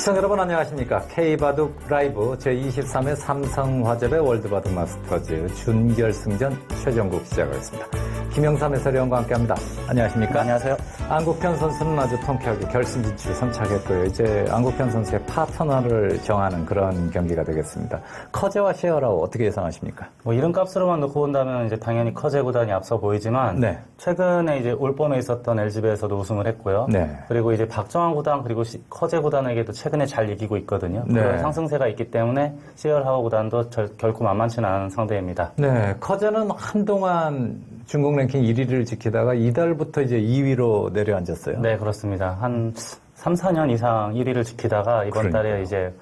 시청자 여러분 안녕하십니까. K바둑 라이브 제23회 삼성화재배 월드바둑 마스터즈 준결승전 최종국 시작하겠습니다. 김영삼 해설위원과 함께합니다. 안녕하십니까. 안녕하세요. 안국현 선수는 아주 통쾌하게 결승 진출 선착했고요. 이제 안국현 선수의 파트너를 정하는 그런 경기가 되겠습니다. 커제와 시어라우 어떻게 예상하십니까? 뭐 이름값으로만 놓고 본다면 이제 당연히 커제 구단이 앞서 보이지만 네. 최근에 이제 올봄에 있었던 LG배에서도 우승을 했고요. 네. 그리고 이제 박정환 구단 그리고 커제 구단에게도 최근에 잘 이기고 있거든요. 네. 그런 상승세가 있기 때문에 시어라우 구단도 결코 만만치는 않은 상대입니다. 네, 커제는 한동안 중국 랭킹 1위를 지키다가 이달부터 이제 2위로 내려앉았어요. 네, 그렇습니다. 한 3, 4년 이상 1위를 지키다가 이번 달에 이제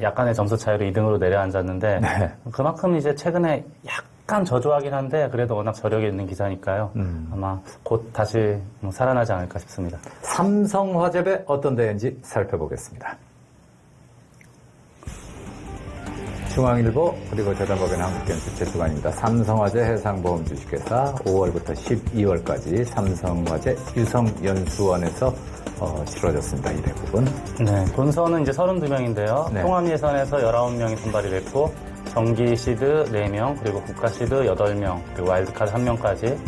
약간의 점수 차이로 2등으로 내려앉았는데 네. 그만큼 이제 최근에 약간 저조하긴 한데 그래도 워낙 저력이 있는 기사니까요. 아마 곧 다시 살아나지 않을까 싶습니다. 삼성화재배 어떤 대회인지 살펴보겠습니다. 중앙일보 그리고 재단법인 한국경제 최주관입니다. 삼성화재 해상보험 주식회사 5월부터 12월까지 삼성화재 유성연수원에서 치러졌습니다. 이 대부분. 네, 본선은 이제 32명인데요. 네. 통합 예선에서 19명이 선발이 됐고 정기 시드 4명, 그리고 국가 시드 8명, 그리고 와일드카드 1명까지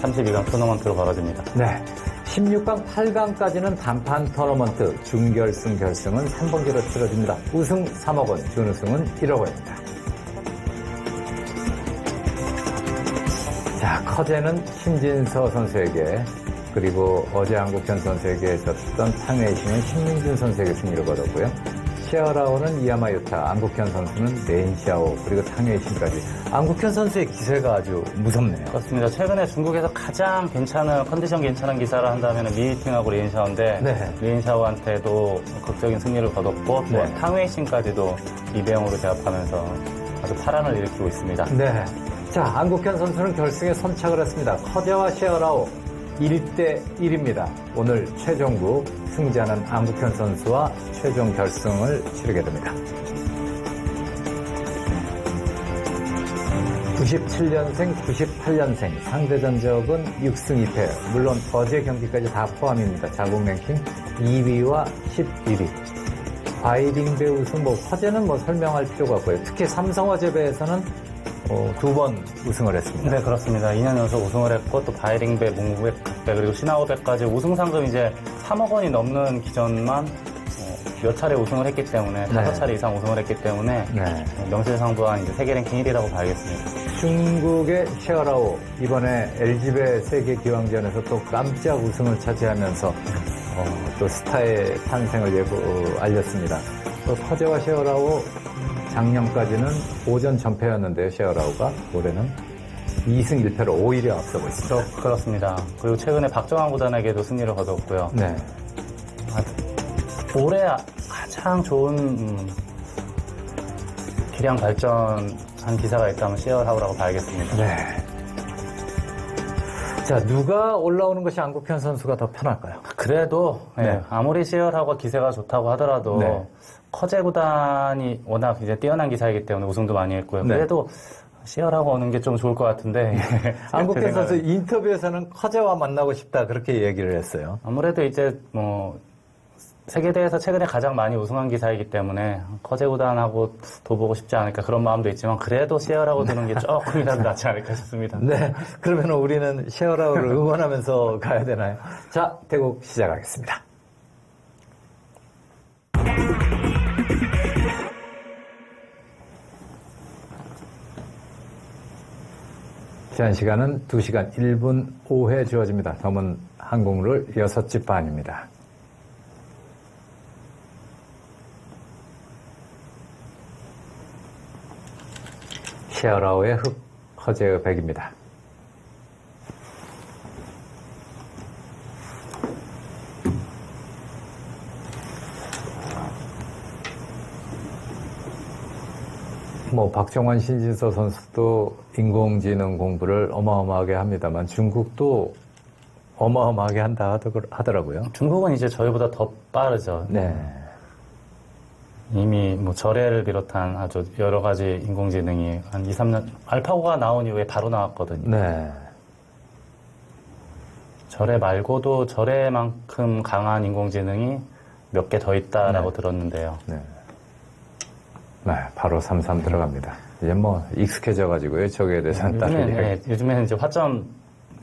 32강 토너먼트로 벌어집니다. 네. 16강, 8강까지는 단판 토너먼트, 준결승, 결승은 3번기로 치러집니다. 우승 3억 원, 준우승은 1억 원입니다. 자, 커제는 신진서 선수에게, 그리고 어제 한국현 선수에게 졌던 탕웨이싱은 신민준 선수에게 승리를 거뒀고요. 시어라오는 이야마 유타, 안국현 선수는 렌시아오, 그리고 탕웨이싱까지. 안국현 선수의 기세가 아주 무섭네요. 그렇습니다. 최근에 중국에서 가장 컨디션 괜찮은 기사를 한다면 리히팅하고 렌샤오인데 네. 렌샤오한테도 극적인 승리를 거뒀고 또 네. 탕웨이싱까지도 2대0으로 제압하면서 아주 파란을 일으키고 있습니다. 네. 자, 안국현 선수는 결승에 선착을 했습니다. 커제와 시어라오 1대1입니다. 오늘 최종국 승자는 안국현 선수와 최종 결승을 치르게 됩니다. 97년생, 98년생, 상대 전적은 6승 2패. 물론 어제 경기까지 다 포함입니다. 자국 랭킹 2위와 11위. 바이링배 우승, 커제는 설명할 필요가 없고요. 특히 삼성화재배에서는 2번 우승을 했습니다. 네, 그렇습니다. 2년 연속 우승을 했고 또 바이링배, 몽구배, 각배 그리고 신하오배까지 우승 상금 이제 3억 원이 넘는 기전만 몇 차례 우승을 했기 때문에 5차례 이상 우승을 했기 때문에 네. 명실상부한 이제 세계 랭킹 1위라고 봐야겠습니다. 중국의 시어라오 이번에 LG배 세계 기왕전에서 또 깜짝 우승을 차지하면서 또 스타의 탄생을 알렸습니다. 또 커제와 시어라오 작년까지는 오전 전패였는데요. 시어라오가 올해는 2승 1패로 오히려 앞서고 있습니다. 그렇습니다. 그리고 최근에 박정환 구단에게도 승리를 거뒀고요. 네. 올해 가장 좋은 기량 발전한 기사가 있다면 시어라오라고 봐야겠습니다. 네. 자, 누가 올라오는 것이 안국현 선수가 더 편할까요? 그래도 네. 아무리 시어라오가 기세가 좋다고 하더라도 네. 커제 구단이 워낙 이제 뛰어난 기사이기 때문에 우승도 많이 했고요. 네. 그래도 시어라고 오는 게 좀 좋을 것 같은데 안국현 선수 인터뷰에서는 커제와 만나고 싶다 그렇게 얘기를 했어요. 아무래도 이제 세계대회에서 최근에 가장 많이 우승한 기사이기 때문에 커제 구단하고 둬보고 싶지 않을까 그런 마음도 있지만 그래도 시어라고 두는 게 조금이라도 낫지 않을까 싶습니다. 네, 그러면 우리는 시어라우를 응원하면서 가야 되나요? 자, 대국 시작하겠습니다. 제한 시간은 2시간 1분 5회 주어집니다. 남은 항공룰 6집 반입니다. 시어라우의 흑, 커제의 백입니다. 박정환, 신진서 선수도 인공지능 공부를 어마어마하게 합니다만 중국도 어마어마하게 한다 하더라고요. 중국은 이제 저희보다 더 빠르죠. 네. 이미 절에를 비롯한 아주 여러 가지 인공지능이 한 2, 3년, 알파고가 나온 이후에 바로 나왔거든요. 네. 절에 말고도 절에만큼 강한 인공지능이 몇 개 더 있다라고 들었는데요. 네. 네, 바로 33 들어갑니다. 이제 뭐 익숙해져가지고요. 저기에 대해서는 따로 요즘에는 이제 화점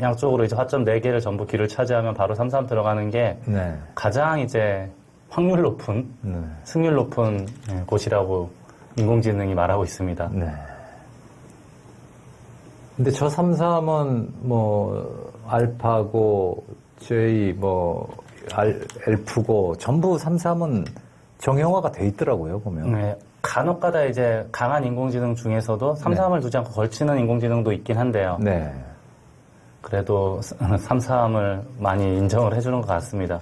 양쪽으로 이제 화점 4개를 전부 귀를 차지하면 바로 33 들어가는 게 네. 가장 이제 확률 높은 네. 승률 높은 곳이라고 인공지능이 말하고 있습니다. 네. 근데 저 33은 뭐 알파고 J 엘프고 전부 33은 정형화가 돼 있더라고요, 보면. 네, 간혹가다 이제 강한 인공지능 중에서도 33을 두지 않고 걸치는 인공지능도 있긴 한데요. 네. 그래도 33을 많이 인정을 해주는 것 같습니다.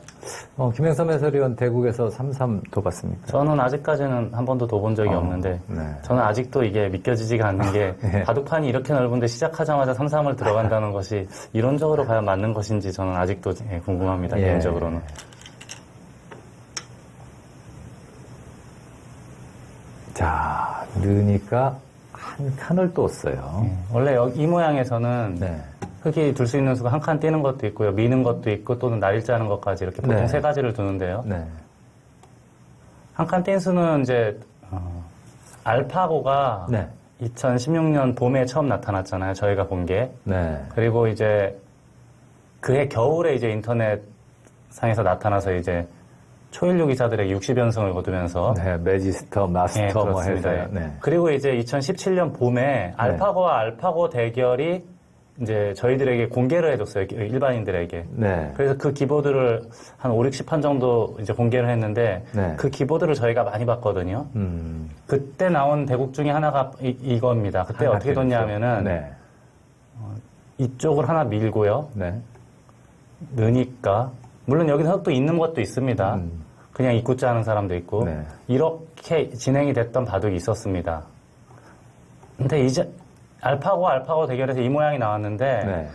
김영삼 해설위원 대국에서 33 둬봤습니까? 저는 아직까지는 한 번도 둬본 적이 없는데 네. 저는 아직도 이게 믿겨지지가 않는 게 네. 바둑판이 이렇게 넓은데 시작하자마자 33을 들어간다는 것이 이론적으로 과연 맞는 것인지 저는 아직도 궁금합니다. 예. 개인적으로는. 자, 넣으니까 한 칸을 떴어요. 원래 이 모양에서는 네. 흙이 둘 수 있는 수가 한 칸 띄는 것도 있고요. 미는 것도 있고 또는 날일자는 것까지 이렇게 보통 네. 3가지를 두는데요. 네. 한 칸 띈 수는 이제 알파고가 네. 2016년 봄에 처음 나타났잖아요. 저희가 본 게. 네. 그리고 이제 그해 겨울에 이제 인터넷 상에서 나타나서 이제 초일류 기사들에게 60연승을 거두면서 네. 매지스터, 마스터 뭐 그렇습니다. 해서요. 네. 그리고 이제 2017년 봄에 알파고와 알파고 대결이 이제 저희들에게 공개를 해줬어요. 일반인들에게. 네. 그래서 그 기보드를 한 5, 60판 정도 이제 공개를 했는데 네. 그 기보드를 저희가 많이 봤거든요. 그때 나온 대국 중에 하나가 이겁니다. 그때 하나 어떻게 뒀냐면은 네. 이쪽을 하나 밀고요. 네. 넣으니까 물론 여기서 흙도 있는 것도 있습니다. 그냥 입구자 하는 사람도 있고 네. 이렇게 진행이 됐던 바둑이 있었습니다. 근데 이제 알파고 대결에서 이 모양이 나왔는데 네.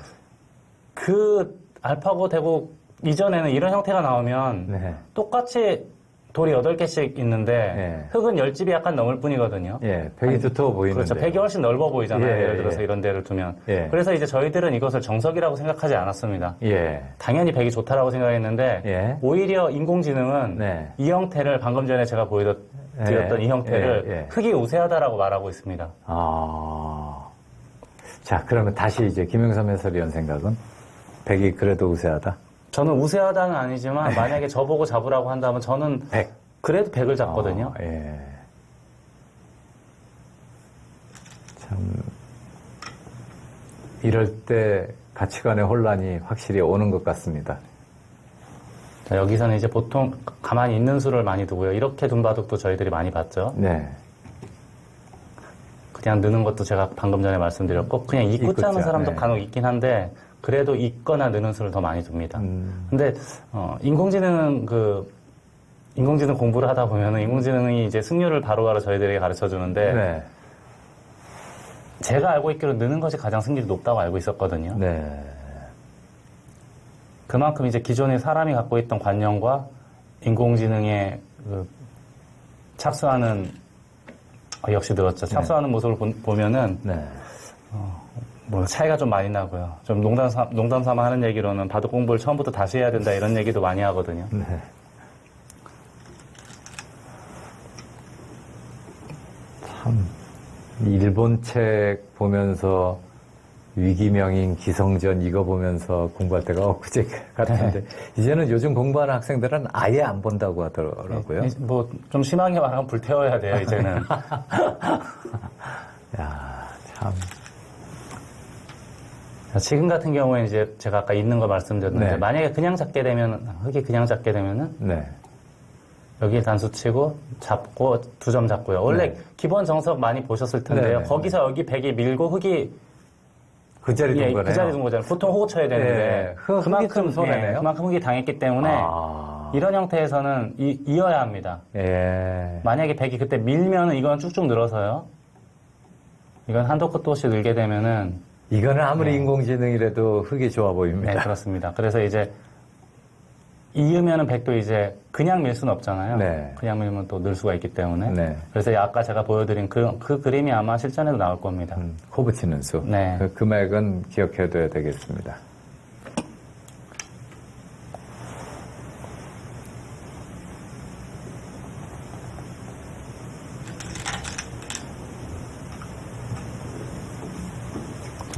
그 알파고 대국 이전에는 이런 형태가 나오면 네. 똑같이 돌이 8개씩 있는데 네. 흙은 10집이 약간 넘을 뿐이거든요. 예, 벽이 두터워 보이는데. 그렇죠. 벽이 훨씬 넓어 보이잖아요. 예, 예를 들어서 예. 이런 데를 두면. 예. 그래서 이제 저희들은 이것을 정석이라고 생각하지 않았습니다. 예. 당연히 벽이 좋다라고 생각했는데 예. 오히려 인공지능은 네. 이 형태를 방금 전에 제가 보여드렸던 예. 이 형태를 예. 예. 흙이 우세하다라고 말하고 있습니다. 자, 그러면 다시 이제 김영삼 해설위원 생각은 백이 그래도 우세하다? 저는 우세하다는 아니지만 만약에 저보고 잡으라고 한다면 저는 백. 그래도 100을 잡거든요. 예. 참, 이럴 때 가치관의 혼란이 확실히 오는 것 같습니다. 자, 여기서는 이제 보통 가만히 있는 수를 많이 두고요. 이렇게 둔 바둑도 저희들이 많이 봤죠. 네. 그냥 느는 것도 제가 방금 전에 말씀드렸고 그냥 입구자 하는 사람도 네. 간혹 있긴 한데 그래도 있거나 느는 수를 더 많이 둡니다. 근데 인공지능 공부를 하다 보면은 인공지능이 이제 승률을 바로바로 저희들에게 가르쳐 주는데 네. 제가 알고 있기로 느는 것이 가장 승률이 높다고 알고 있었거든요. 네. 그만큼 이제 기존에 사람이 갖고 있던 관념과 인공지능의 착수하는 역시 늘었죠. 착수하는 모습을 보면은 네. 뭐 차이가 좀 많이 나고요. 좀 농담 삼아 하는 얘기로는 바둑 공부를 처음부터 다시 해야 된다 이런 얘기도 많이 하거든요. 네. 참, 일본 책 보면서 위기명인 기성전 이거 보면서 공부할 때가 엊그제 같은데 이제는 요즘 공부하는 학생들은 아예 안 본다고 하더라고요. 뭐 좀 심하게 말하면 불태워야 돼요 이제는. 야, 참. 지금 같은 경우에 이제 제가 아까 있는 거 말씀드렸는데 네. 만약에 그냥 잡게 되면 흙이 그냥 잡게 되면은 네. 여기 단수 치고 잡고 2점 잡고요. 원래 네. 기본 정석 많이 보셨을 텐데요. 네, 네, 거기서 여기 100이 밀고 흙이 그 자리 둔 거네요. 그 자리 둔 거잖아요. 보통 호구 쳐야 되는데 흙이 좀 손해네요. 그만큼 흙이 당했기 때문에 이런 형태에서는 이어야 합니다. 예. 만약에 100이 그때 밀면은 이건 쭉쭉 늘어서요. 이건 한도 끝도 없이 늘게 되면은 이거는 아무리 인공지능이라도 흙이 좋아 보입니다. 네, 그렇습니다. 그래서 이제 이으면은 100도 이제 그냥 밀 수는 없잖아요. 네. 그냥 밀면 또 늘 수가 있기 때문에. 네. 그래서 아까 제가 보여드린 그 그림이 아마 실전에도 나올 겁니다. 코 붙이는 수. 네. 그 금액은 기억해둬야 되겠습니다.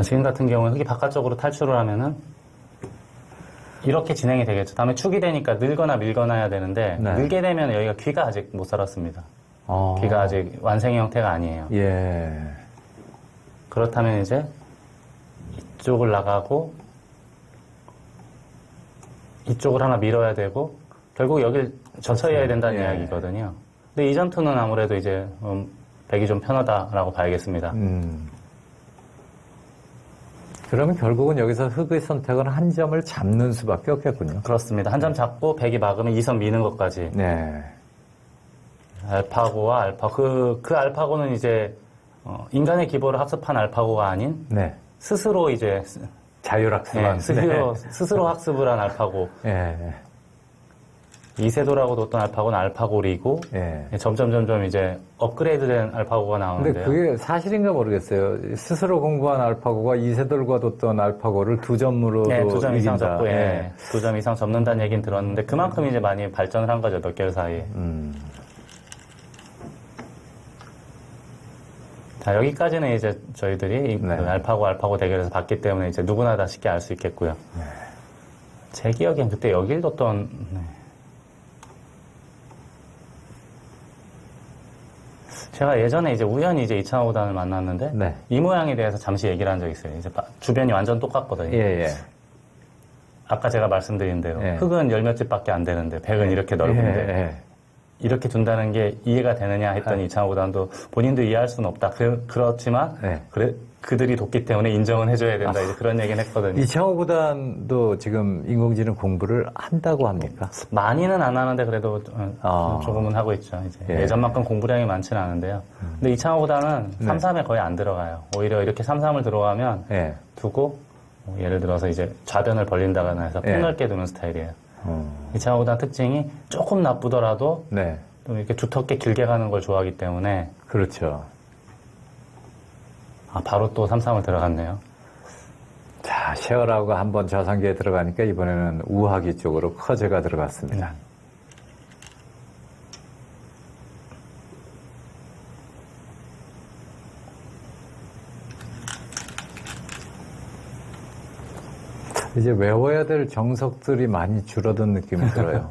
지금 같은 경우는 흙이 바깥쪽으로 탈출을 하면은 이렇게 진행이 되겠죠. 다음에 축이 되니까 늘거나 밀거나 해야 되는데 네. 늘게 되면 여기가 귀가 아직 못 살았습니다. 어. 귀가 아직 완성의 형태가 아니에요. 예. 그렇다면 이제 이쪽을 나가고 이쪽을 하나 밀어야 되고 결국 여길 젖혀야 된다는 예. 이야기거든요. 근데 이 전투는 아무래도 이제 백이 좀 편하다라고 봐야겠습니다. 그러면 결국은 여기서 흙의 선택은 한 점을 잡는 수밖에 없겠군요. 그렇습니다. 한 점 잡고 백이 막으면 2선 미는 것까지. 네. 알파고와 알파 그 알파고는 이제 인간의 기보를 학습한 알파고가 아닌 네. 스스로 이제 자율학습한. 스스로 학습을 한 알파고. 네. 이세돌하고 뒀던 알파고는 알파고리고 예. 점점 이제 업그레이드된 알파고가 근데 나오는데요. 그게 사실인가 모르겠어요. 스스로 공부한 알파고가 이세돌과 뒀던 알파고를 2점으로 네, 2점 이상 이긴다. 접고, 예. 2점 이상 접는다는 얘기는 들었는데 그만큼 이제 많이 발전을 한 거죠, 몇 개월 사이에. 자, 여기까지는 이제 저희들이 네. 그 알파고 대결에서 봤기 때문에 이제 누구나 다 쉽게 알 수 있겠고요. 네. 제 기억엔 그때 여길 뒀던, 제가 예전에 이제 우연히 이제 이창호 구단을 만났는데 네. 이 모양에 대해서 잠시 얘기를 한 적이 있어요. 이제 주변이 완전 똑같거든요. 예, 예. 아까 제가 말씀드린 대로 예. 흙은 열 몇 집밖에 안 되는데 백은 이렇게 넓은데 예, 예. 이렇게 둔다는 게 이해가 되느냐 했더니 이창호 구단도 본인도 이해할 수는 없다. 그렇지만 네. 그들이 돕기 때문에 인정은 해줘야 된다. 이제 그런 얘기는 했거든요. 이창호 구단도 지금 인공지능 공부를 한다고 합니까? 많이는 안 하는데 그래도 아. 조금은 하고 있죠. 이제 예. 예전만큼 공부량이 많지는 않은데요. 근데 이창호 구단은 네. 3-3에 거의 안 들어가요. 오히려 이렇게 3-3을 들어가면 예. 두고 예를 들어서 이제 좌변을 벌린다거나 해서 예. 폭넓게 두는 스타일이에요. 이창호 구단 특징이 조금 나쁘더라도 네. 좀 이렇게 두텁게 길게 가는 걸 좋아하기 때문에 그렇죠. 바로 또 3-3을 들어갔네요. 자, 셰어라우가 한번 저상기에 들어가니까 이번에는 우하기 쪽으로 커제가 들어갔습니다. 이제 외워야 될 정석들이 많이 줄어든 느낌이 들어요.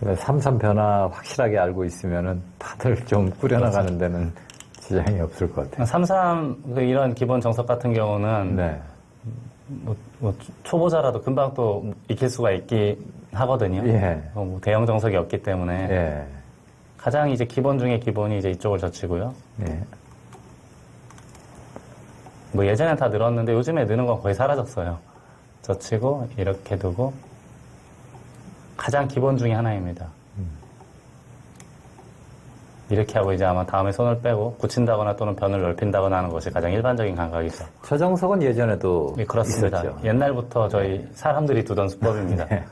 3-3 변화 확실하게 알고 있으면은 다들 좀 꾸려나가는 데는 지장이 없을 것 같아요. 3-3 이런 기본 정석 같은 경우는 네. 뭐 초보자라도 금방 또 익힐 수가 있긴 하거든요. 예. 뭐 대형 정석이 없기 때문에 예. 가장 이제 기본 중에 기본이 이제 이쪽을 젖히고요. 예. 뭐 예전엔 다 늘었는데 요즘에 느는 건 거의 사라졌어요. 젖히고 이렇게 두고 가장 기본 중에 하나입니다. 이렇게 하고 이제 아마 다음에 손을 빼고 굳힌다거나 또는 변을 넓힌다거나 하는 것이 가장 일반적인 감각이죠. 저 정석은 예전에도 네, 그렇습니다. 있었죠. 옛날부터 저희 사람들이 두던 수법입니다. 네.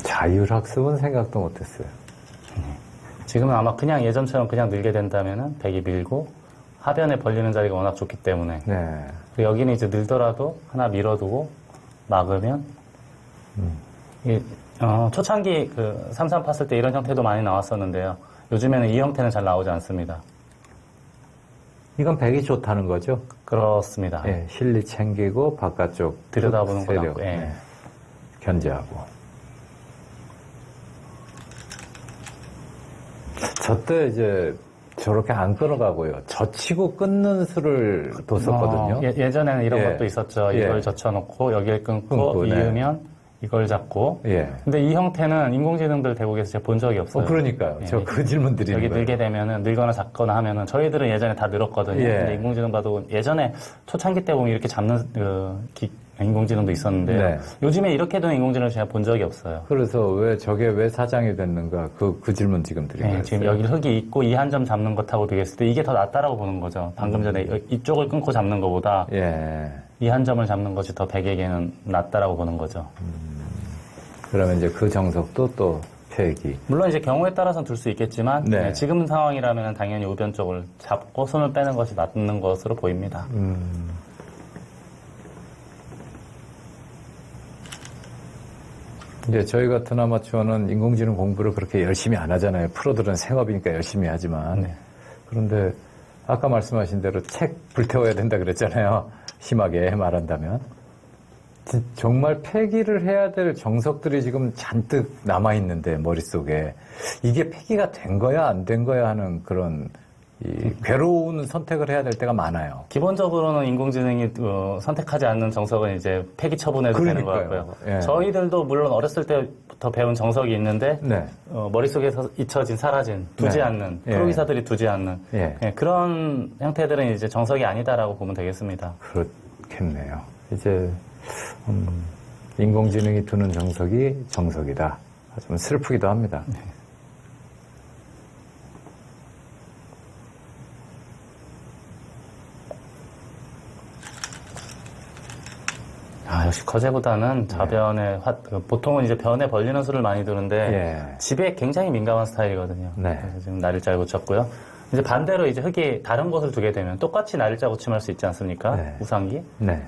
자율학습은 생각도 못했어요. 지금은 아마 그냥 예전처럼 그냥 늘게 된다면은 백이 밀고 하변에 벌리는 자리가 워낙 좋기 때문에 네. 그리고 여기는 이제 늘더라도 하나 밀어두고 막으면 초창기 그 3-3 팠을 때 이런 형태도 많이 나왔었는데요. 요즘에는 이 형태는 잘 나오지 않습니다. 이건 백이 좋다는 거죠? 그렇습니다. 예, 실리 챙기고 바깥쪽 들여다보는 거 세력, 낫고, 예. 네. 견제하고. 저때 이제 저렇게 안 끊어가고요. 젖히고 끊는 수를 뒀었거든요. 예전에는 이런 예. 것도 있었죠. 예. 이걸 젖혀놓고 여기를 끊고 끊고, 네. 이으면 이걸 잡고. 예. 근데 이 형태는 인공지능들 대국에서 제가 본 적이 없어요. 그러니까요. 예. 저 그 질문 드리는 여기 거예요. 늘게 되면은 늘거나 작거나 하면은 저희들은 예전에 다 늘었거든요. 예. 근데 인공지능 봐도 예전에 초창기 때 보면 이렇게 잡는 인공지능도 있었는데요. 네. 요즘에 이렇게 된 인공지능을 제가 본 적이 없어요. 그래서 왜 저게 왜 사장이 됐는가 그 질문 지금 드린 거예요. 지금 여기 흙이 있고 이 한 점 잡는 것하고 비교했을 때 이게 더 낫다라고 보는 거죠. 방금 전에 이쪽을 끊고 잡는 것보다 예. 이 한 점을 잡는 것이 더 백에게는 낫다라고 보는 거죠. 그러면 이제 그 정석도 또 폐기. 물론 이제 경우에 따라서는 둘 수 있겠지만 네. 지금 상황이라면 당연히 우변 쪽을 잡고 손을 빼는 것이 낫는 것으로 보입니다. 이제 저희 같은 아마추어는 인공지능 공부를 그렇게 열심히 안 하잖아요. 프로들은 생업이니까 열심히 하지만. 네. 그런데 아까 말씀하신 대로 책 불태워야 된다 그랬잖아요. 심하게 말한다면. 정말 폐기를 해야 될 정석들이 지금 잔뜩 남아있는데, 머릿속에. 이게 폐기가 된 거야, 안 된 거야 하는 그런 괴로운 선택을 해야 될 때가 많아요. 기본적으로는 인공지능이 선택하지 않는 정석은 이제 폐기 처분해도 되는 것 그러니까요. 같고요. 예. 저희들도 물론 어렸을 때부터 배운 정석이 있는데 네. 머릿속에서 잊혀진, 사라진, 두지 네. 않는, 예. 프로기사들이 두지 않는 예. 예, 그런 형태들은 이제 정석이 아니다라고 보면 되겠습니다. 그렇겠네요. 이제, 인공지능이 두는 정석이 정석이다. 좀 슬프기도 합니다. 역시 커제보다는 좌변에 보통은 이제 변에 벌리는 수를 많이 두는데 예. 집에 굉장히 민감한 스타일이거든요. 네. 그래서 지금 날일자를 고쳤고요. 이제 반대로 이제 흙이 다른 곳을 두게 되면 똑같이 날일자 고침할 수 있지 않습니까? 네. 우상기. 네.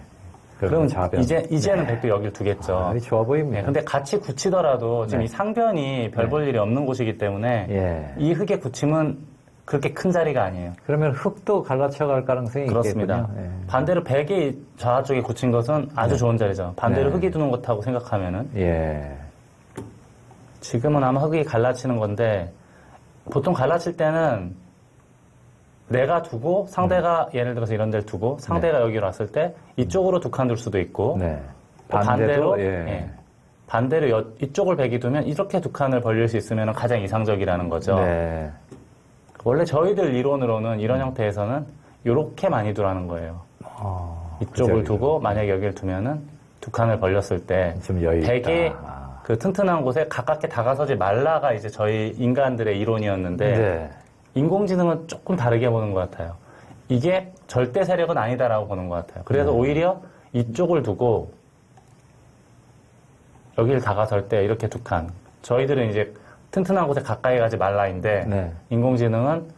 그럼 좌변. 이제는 네. 백도 여기를 두겠죠. 아, 좋아 보입니다. 네, 근데 같이 굳히더라도 지금 네. 이 상변이 별 볼 일이 없는 곳이기 때문에 예. 이 흙의 굳힘은 그렇게 큰 자리가 아니에요. 그러면 흙도 갈라쳐갈 가능성이 그렇습니다. 있겠군요. 예. 반대로 백이 좌 쪽에 굳힌 것은 아주 좋은 자리죠. 반대로 네. 흙이 두는 것하고 생각하면은 예. 지금은 아마 흙이 갈라치는 건데 보통 갈라칠 때는 내가 두고 상대가 예를 들어서 이런 데를 두고 상대가 여기로 왔을 때 이쪽으로 두 칸 둘 수도 있고 네. 또 반대로 예. 반대로 이쪽을 백이 두면 이렇게 두 칸을 벌릴 수 있으면 가장 이상적이라는 거죠. 네. 원래 저희들 이론으로는 이런 형태에서는 이렇게 많이 두라는 거예요. 이쪽을 두고 만약에 여기를 두면은 두 칸을 벌렸을 때 좀 여유 있다. 백의 그 튼튼한 곳에 가깝게 다가서지 말라가 이제 저희 인간들의 이론이었는데 네. 인공지능은 조금 다르게 보는 것 같아요. 이게 절대 세력은 아니다라고 보는 것 같아요. 그래서 오히려 이쪽을 두고 여기를 다가설 때 이렇게 두 칸. 저희들은 이제 튼튼한 곳에 가까이 가지 말라인데 네. 인공지능은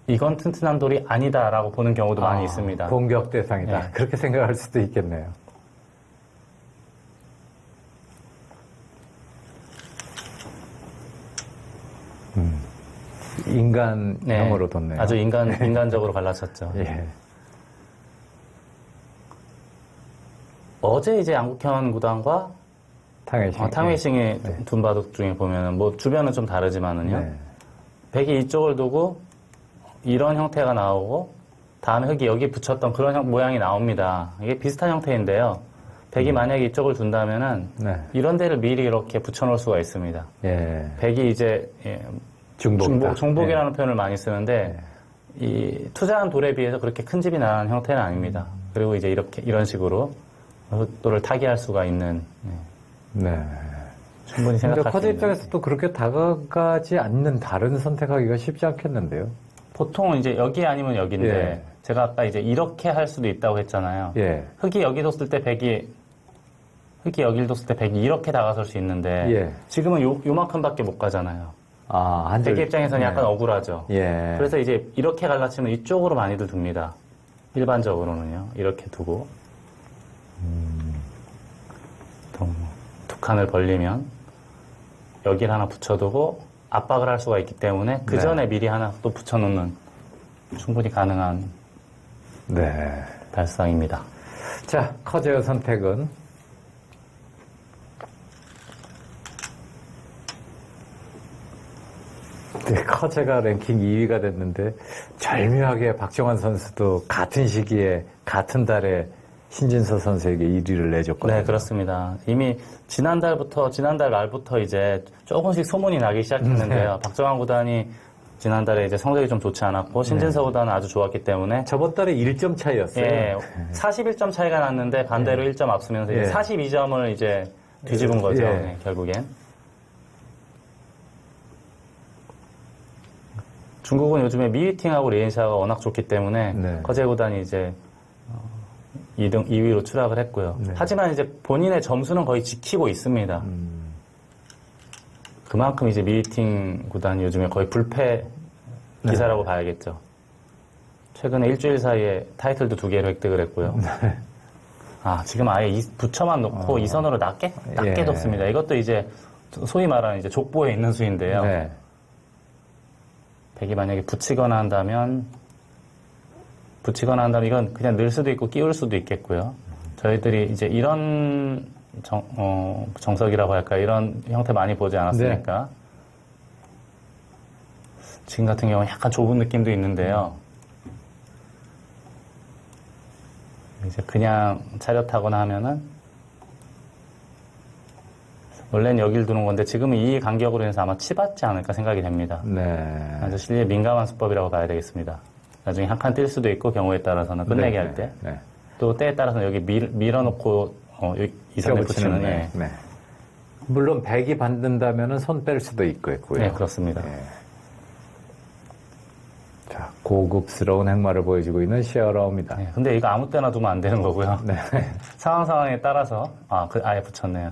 이건 튼튼한 돌이 아니다라고 보는 경우도 많이 있습니다. 공격 대상이다. 네. 그렇게 생각할 수도 있겠네요. 인간형으로 뒀네요. 아주 인간적으로 갈라쳤죠. 예. 어제 이제 양국현 구단과 탕웨이싱. 탕웨이싱의 네. 둔 바둑 중에 보면은 뭐 주변은 좀 다르지만은요. 네. 백이 이쪽을 두고 이런 형태가 나오고 다음에 흙이 여기 붙였던 그런 모양이 나옵니다. 이게 비슷한 형태인데요. 백이 만약에 이쪽을 둔다면은 네. 이런 데를 미리 이렇게 붙여놓을 수가 있습니다. 예. 백이 이제 중복이다. 중복이라는 표현을 많이 쓰는데 이 투자한 돌에 비해서 그렇게 큰 집이 나는 형태는 아닙니다. 그리고 이제 이런 식으로 흙돌을 타개할 수가 있는 네. 충분히 근데 생각할 수 커즈 있는. 입장에서 또 그렇게 다가가지 않는 다른 선택하기가 쉽지 않겠는데요. 보통은 이제 여기 아니면 여기인데 예. 제가 아까 이제 이렇게 할 수도 있다고 했잖아요. 예. 흙이 여기 뒀을 때 흙이 여기를 뒀을 때 백이 이렇게 다가설 수 있는데 예. 지금은 요만큼밖에 못 가잖아요. 한 백의 입장에서는 약간 억울하죠. 예. 그래서 이제 이렇게 갈라치면 이쪽으로 많이들 둡니다. 일반적으로는요. 이렇게 두고 두 칸을 벌리면 여기를 하나 붙여두고 압박을 할 수가 있기 때문에 그 전에 미리 하나 또 붙여놓는 충분히 가능한 네. 발상입니다. 자, 커즈의 선택은 네, 커제가 랭킹 2위가 됐는데 절묘하게 박정환 선수도 같은 시기에 같은 달에 신진서 선수에게 1위를 내줬거든요. 네, 그렇습니다. 이미 지난달 말부터 이제 조금씩 소문이 나기 시작했는데요. 박정환 구단이 지난달에 이제 성적이 좀 좋지 않았고 신진서 구단은 아주 좋았기 때문에 저번 달에 1점 차이였어요. 예, 41점 차이가 났는데 반대로 1점 앞서면서 이제 42점을 이제 뒤집은 거죠. 예. 네, 결국엔. 중국은 요즘에 미위팅하고 레인샤가 워낙 좋기 때문에 네. 커제 구단이 이제 2위로 추락을 했고요. 네. 하지만 이제 본인의 점수는 거의 지키고 있습니다. 그만큼 이제 미위팅 구단이 요즘에 거의 불패 기사라고 봐야겠죠. 최근에 일주일 사이에 타이틀도 2개를 획득을 했고요. 지금 아예 부처만 놓고 이 선으로 낮게 예. 뒀습니다. 이것도 이제 소위 말하는 이제 족보에 있는 수인데요. 네. 백이 만약에 붙이거나 한다면 이건 그냥 늘 수도 있고 끼울 수도 있겠고요. 저희들이 이제 이런 정석이라고 할까 이런 형태 많이 보지 않았으니까 지금 같은 경우는 약간 좁은 느낌도 있는데요. 이제 그냥 차렷하거나 하면은 원래는 여길 두는 건데 지금은 이 간격으로 인해서 아마 치받지 않을까 생각이 됩니다. 네. 아주 실리에 민감한 수법이라고 봐야 되겠습니다. 나중에 한 칸 뛸 수도 있고 경우에 따라서는 끝내기 할 때. 네. 또 때에 따라서는 여기 밀어놓고 이 선에 붙이는 네. 네. 물론 백이 받는다면 손 뺄 수도 있고요. 네, 그렇습니다. 네. 자, 고급스러운 행마를 보여주고 있는 시어라오입니다. 네, 근데 이거 아무 때나 두면 안 되는 거고요. 네. 상황에 따라서 아예 붙였네요.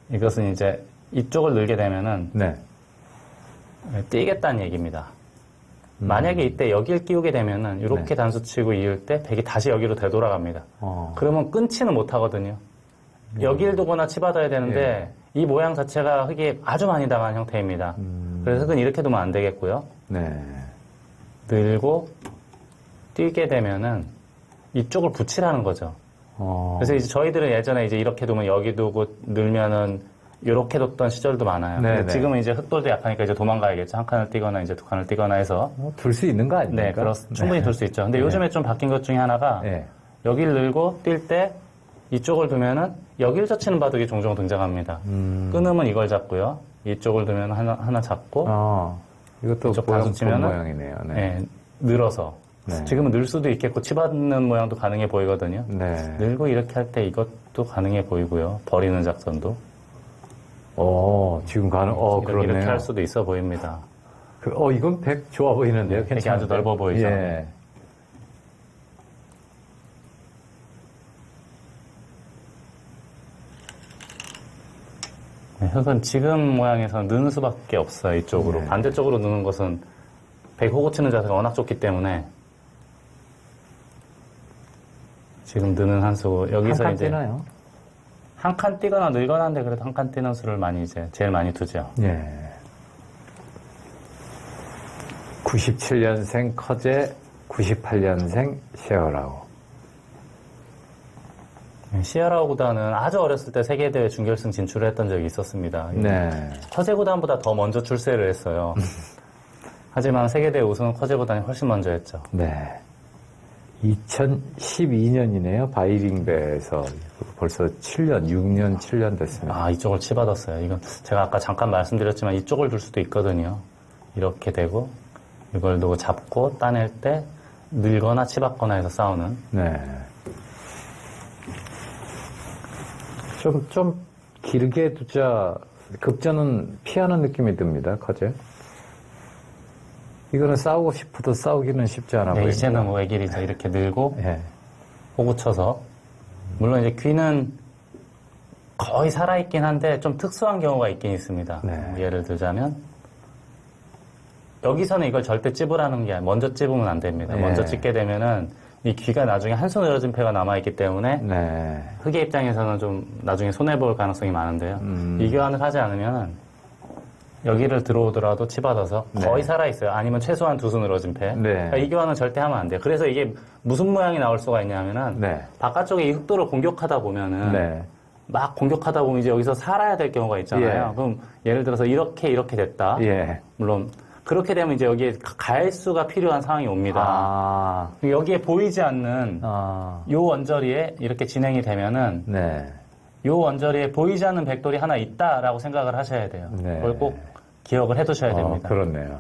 이것은 이제 이쪽을 늘게 되면은 네. 뛰겠다는 얘기입니다. 만약에 이때 여기를 끼우게 되면은 이렇게 네. 단수 치고 이을 때 백이 다시 여기로 되돌아갑니다. 그러면 끊지는 못하거든요. 여기를 두거나 치받아야 되는데 이 모양 자체가 흙이 아주 많이 당한 형태입니다. 그래서 흙은 이렇게 두면 안 되겠고요. 네. 늘고 뛰게 되면은 이쪽을 붙이라는 거죠. 그래서 이제 저희들은 예전에 이제 이렇게 두면 여기 두고 늘면은 이렇게 뒀던 시절도 많아요. 네, 근데 네. 지금은 이제 흙돌도 약하니까 이제 도망가야겠죠. 한 칸을 뛰거나 이제 두 칸을 뛰거나 해서. 둘 수 있는 거 아닙니까? 네, 충분히 둘 수 있죠. 근데 요즘에 좀 바뀐 것 중에 하나가 네. 여기를 늘고 뛸 때 이쪽을 두면은 여기를 젖히는 바둑이 종종 등장합니다. 끊으면 이걸 잡고요. 이쪽을 두면 하나 잡고 이것도 이쪽 본 단수 치면은 모양이네요. 네. 네, 늘어서 네. 지금은 늘 수도 있겠고 치받는 모양도 가능해 보이거든요. 네. 늘고 이렇게 할 때 이것도 가능해 보이고요. 버리는 작전도 지금 그렇네요. 이렇게 할 수도 있어 보입니다. 이건 백 좋아 보이는데요. 백이 괜찮은데? 아주 넓어 보이죠. 예. 네, 흙은 지금 모양에서는 느는 수밖에 없어요. 이쪽으로. 네. 반대쪽으로 느는 것은 백 호구 치는 자세가 워낙 좋기 때문에 지금 느는 한 수. 여기서 한칸 이제 뛰나요? 한 칸 뛰거나 늘거나 하는데 그래도 한 칸 뛰는 수를 제일 많이 두죠. 예. 97년생 커제, 98년생 시어라오. 시아라오 구단은 아주 어렸을 때 세계대회 준결승 진출을 했던 적이 있었습니다. 네. 커제 구단보다 더 먼저 출세를 했어요. 하지만 세계대회 우승은 커제 구단이 훨씬 먼저 했죠. 네. 2012년이네요. 바이링배에서 벌써 6년, 7년 됐습니다. 이쪽을 치받았어요. 이건 제가 아까 잠깐 말씀드렸지만 이쪽을 둘 수도 있거든요. 이렇게 되고 이걸 두고 잡고 따낼 때 늘거나 치받거나 해서 싸우는. 네. 좀 길게 두자 급전은 피하는 느낌이 듭니다. 커제. 이거는 싸우고 싶어도 싸우기는 쉽지 않아 보입니다. 이제는 뭐 외길이죠. 이렇게 늘고 예. 호구 쳐서. 물론 이제 귀는 거의 살아있긴 한데 좀 특수한 경우가 있긴 있습니다. 네. 예를 들자면 여기서는 이걸 절대 찝으라는 게 먼저 찝으면 안 됩니다. 네. 먼저 찝게 되면은 이 귀가 나중에 한 손 늘어진 패가 남아있기 때문에 네. 흑의 입장에서는 좀 나중에 손해볼 가능성이 많은데요. 이 교환을 하지 않으면 여기를 들어오더라도 치받아서 거의 살아있어요. 아니면 최소한 두 손 늘어진 패. 네. 그러니까 이 교환은 절대 하면 안 돼요. 그래서 이게 무슨 모양이 나올 수가 있냐면은 네. 바깥쪽에 이 흑도를 공격하다 보면은 네. 막 공격하다 보면 이제 여기서 살아야 될 경우가 있잖아요. 예. 그럼 예를 들어서 이렇게 됐다. 예. 물론 그렇게 되면 이제 여기에 갈 수가 필요한 상황이 옵니다. 여기에 보이지 않는 요 원저리에 이렇게 진행이 되면은 네. 요 원저리에 보이지 않는 백돌이 하나 있다라고 생각을 하셔야 돼요. 네. 그걸 꼭 기억을 해두셔야 됩니다. 그렇네요.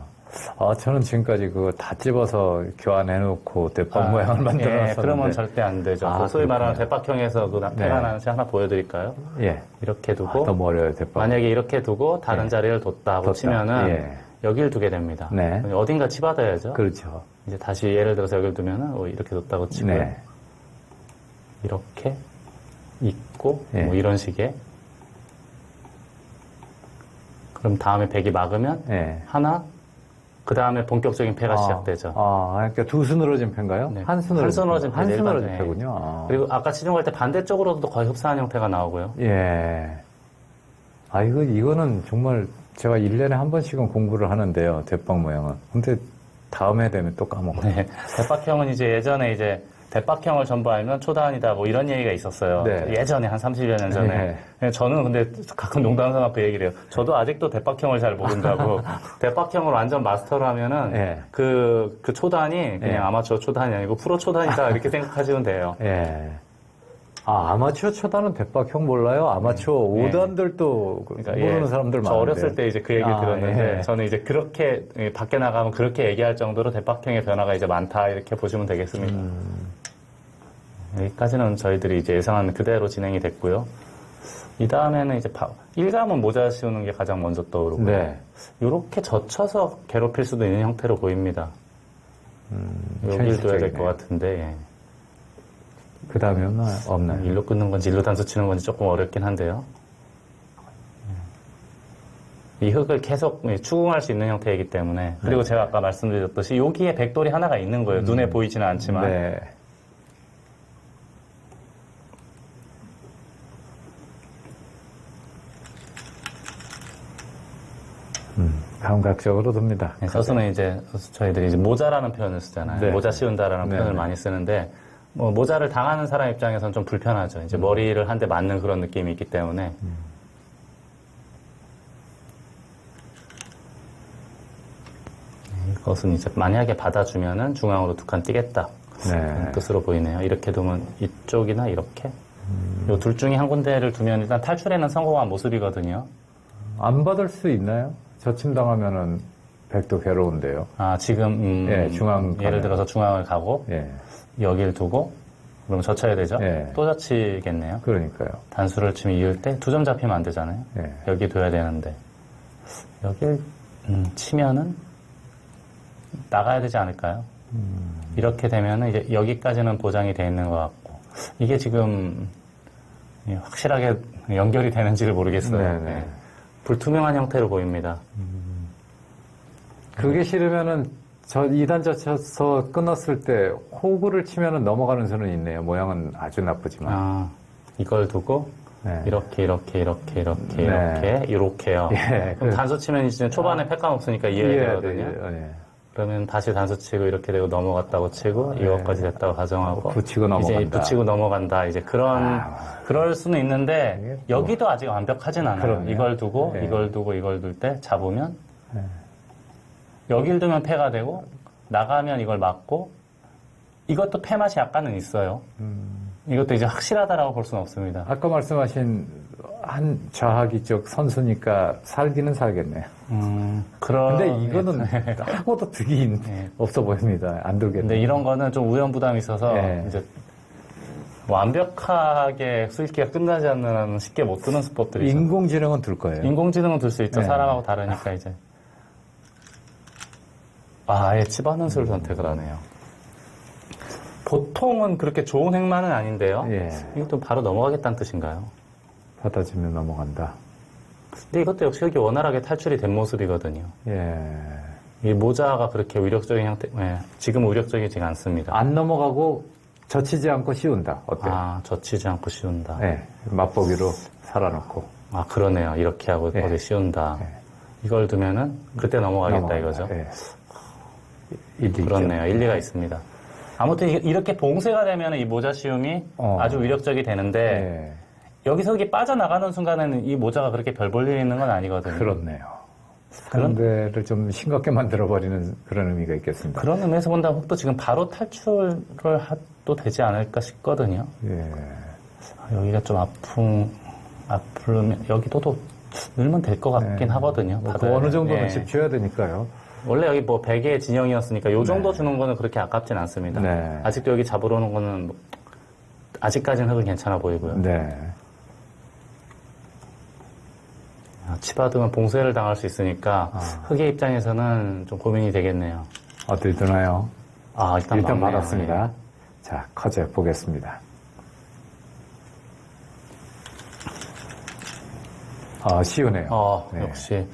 저는 지금까지 그거 다 집어서 교환해놓고 대박 모양을 만들어놨었는데. 그러면 절대 안 되죠. 소위 말하는 대박형에서 그 패가 나는 시 하나 보여드릴까요? 예. 이렇게 두고 너무 어려워요, 대박. 만약에 이렇게 두고 다른 자리를 뒀다고 치면은 예. 여기를 두게 됩니다. 네. 어딘가 치받아야죠. 그렇죠. 이제 다시 예를 들어서 여기를 두면은 이렇게 뒀다고 치고 네. 이렇게 있고 예. 뭐 이런 식의 그럼 다음에 백이 막으면 예. 하나 그 다음에 본격적인 패가 시작되죠. 그러니까 두 수늘어진 패인가요? 네. 한 수늘어진 한 수늘어진 패, 패군요. 그리고 아까 치중할 때 반대쪽으로도 거의 흡사한 형태가 나오고요. 예. 이거는 정말 제가 1년에 한 번씩은 공부를 하는데요. 대박 모양은. 근데 다음에 되면 또 까먹어요. 네. 대박형은 이제 예전에 이제 대박형을 전부 알면 초단이다 뭐 이런 얘기가 있었어요. 네. 예전에 한 30여 년 전에. 네, 저는 근데 가끔 농담 삼아 그 얘기를 해요. 저도 아직도 대박형을 잘 모른다고. 대박형을 완전 마스터를 하면은 네. 그 초단이 그냥 네. 아마추어 초단이 아니고 프로 초단이다 이렇게 생각하시면 돼요. 예. 아마추어 초단은 대박형 몰라요? 아마추어 5단들도 모르는 사람들 저 많은데. 어렸을 때 이제 그 얘기를 들었는데 예. 저는 이제 그렇게 밖에 나가면 그렇게 얘기할 정도로 대박형의 변화가 이제 많다 이렇게 보시면 되겠습니다. 여기까지는 저희들이 이제 예상한 그대로 진행이 됐고요. 이 다음에는 이제 일감은 모자 씌우는 게 가장 먼저 떠오르고요. 네. 이렇게 젖혀서 괴롭힐 수도 있는 형태로 보입니다. 여기를 둬야 될 것 같은데 예. 그 다음에는 없나요? 일로 끊는 건지 일로 단수 치는 건지 조금 어렵긴 한데요. 이 흙을 계속 추궁할 수 있는 형태이기 때문에 그리고 제가 아까 말씀드렸듯이 여기에 백돌이 하나가 있는 거예요. 눈에 보이지는 않지만 네. 감각적으로 듭니다. 네, 저수는 이제 저희들이 이제 모자라는 표현을 쓰잖아요. 네. 모자 씌운다라는 네, 표현을 네. 많이 쓰는데 뭐 모자를 당하는 사람 입장에서는 좀 불편하죠. 이제 머리를 한 대 맞는 그런 느낌이 있기 때문에 이것은 이제 만약에 받아주면은 중앙으로 두 칸 띄겠다. 그런 네. 뜻으로 보이네요. 이렇게 두면 이쪽이나 이렇게. 요 둘 중에 한 군데를 두면 일단 탈출에는 성공한 모습이거든요. 안 받을 수 있나요? 저침당하면은 백도 괴로운데요. 아, 지금, 예, 중앙 예를 가면. 들어서 중앙을 가고, 예. 여기를 두고, 그럼 젖혀야 되죠? 예. 또 젖히겠네요. 그러니까요. 단수를 치면 이을 때 두 점 잡히면 안 되잖아요. 예. 여기 둬야 되는데, 여길, 치면은, 나가야 되지 않을까요? 이렇게 되면은 이제 여기까지는 보장이 돼 있는 것 같고, 이게 지금, 확실하게 연결이 되는지를 모르겠어요. 네네. 예. 불투명한 형태로 보입니다. 그게 싫으면은 저 2단 젖혀서 끊었을 때 호구를 치면은 넘어가는 수는 있네요. 모양은 아주 나쁘지만. 아, 이걸 두고, 네. 이렇게요. 예, 그럼 단수 치면 이제 초반에 패감 없으니까 이해해야 되거든요. 예. 그러면 다시 단수 치고 이렇게 되고 넘어갔다고 치고 이것까지 됐다고 가정하고 붙이고 넘어간다. 이제 붙이고 넘어간다. 이제 그럴 수는 있는데 여기도 아직 완벽하진 않아요. 그러네요. 이걸 두고 예. 이걸 두고 이걸 둘 때 잡으면 여길 두면 패가 되고 나가면 이걸 맞고 이것도 패 맛이 약간은 있어요. 이것도 이제 확실하다라고 볼 수는 없습니다. 아까 말씀하신 한 좌하기 쪽 선수니까 살기는 살겠네요. 근데 이거는 하고도 득이 없어 보입니다. 안 들겠네. 근데 이런 거는 좀 우연 부담이 있어서 예. 이제 완벽하게 수익기가 끝나지 않는 한은 쉽게 못 두는 수법들이죠. 인공지능은 둘 거예요. 인공지능은 둘 수 있죠. 네. 사람하고 다르니까 이제. 아예 집어넣는 수를 선택을 하네요. 보통은 그렇게 좋은 행만은 아닌데요. 예. 이것도 바로 넘어가겠다는 뜻인가요? 받아주면 넘어간다. 근데 이것도 역시 여기 원활하게 탈출이 된 모습이거든요. 예. 이 모자가 그렇게 위력적인 형태, 지금 위력적이지 않습니다. 안 넘어가고 젖히지 않고 씌운다. 어때요? 아, 젖히지 않고 씌운다. 예. 맛보기로 살아놓고. 아, 그러네요. 이렇게 하고 예. 어디 씌운다. 예. 이걸 두면은 그때 넘어가겠다 이거죠. 예. 일리 그렇네요. 있죠. 일리가 있습니다. 아무튼 이렇게 봉쇄가 되면 이 모자 씌움이 아주 위력적이 되는데 예. 여기서 이게 빠져나가는 순간에는 이 모자가 그렇게 별 볼 일 있는 건 아니거든요. 그렇네요. 상대를 좀 싱겁게 만들어버리는 그런 의미가 있겠습니다. 그런 의미에서 본다면 흙도 지금 바로 탈출을 해도 되지 않을까 싶거든요. 예. 여기가 좀 아프면 여기도 늘면 될 것 같긴 하거든요. 뭐 받아야 어느 정도는 예. 집 줘야 되니까요. 원래 여기 뭐 100의 진영이었으니까 요 정도 주는 거는 그렇게 아깝진 않습니다. 네. 아직도 여기 잡으러 오는 거는 아직까지는 흙은 괜찮아 보이고요. 네. 치받으면 봉쇄를 당할 수 있으니까 흙의 입장에서는 좀 고민이 되겠네요. 어딜 드나요? 일단 일단 막네요. 받았습니다. 자, 커져 보겠습니다. 쉬우네요. 네. 역시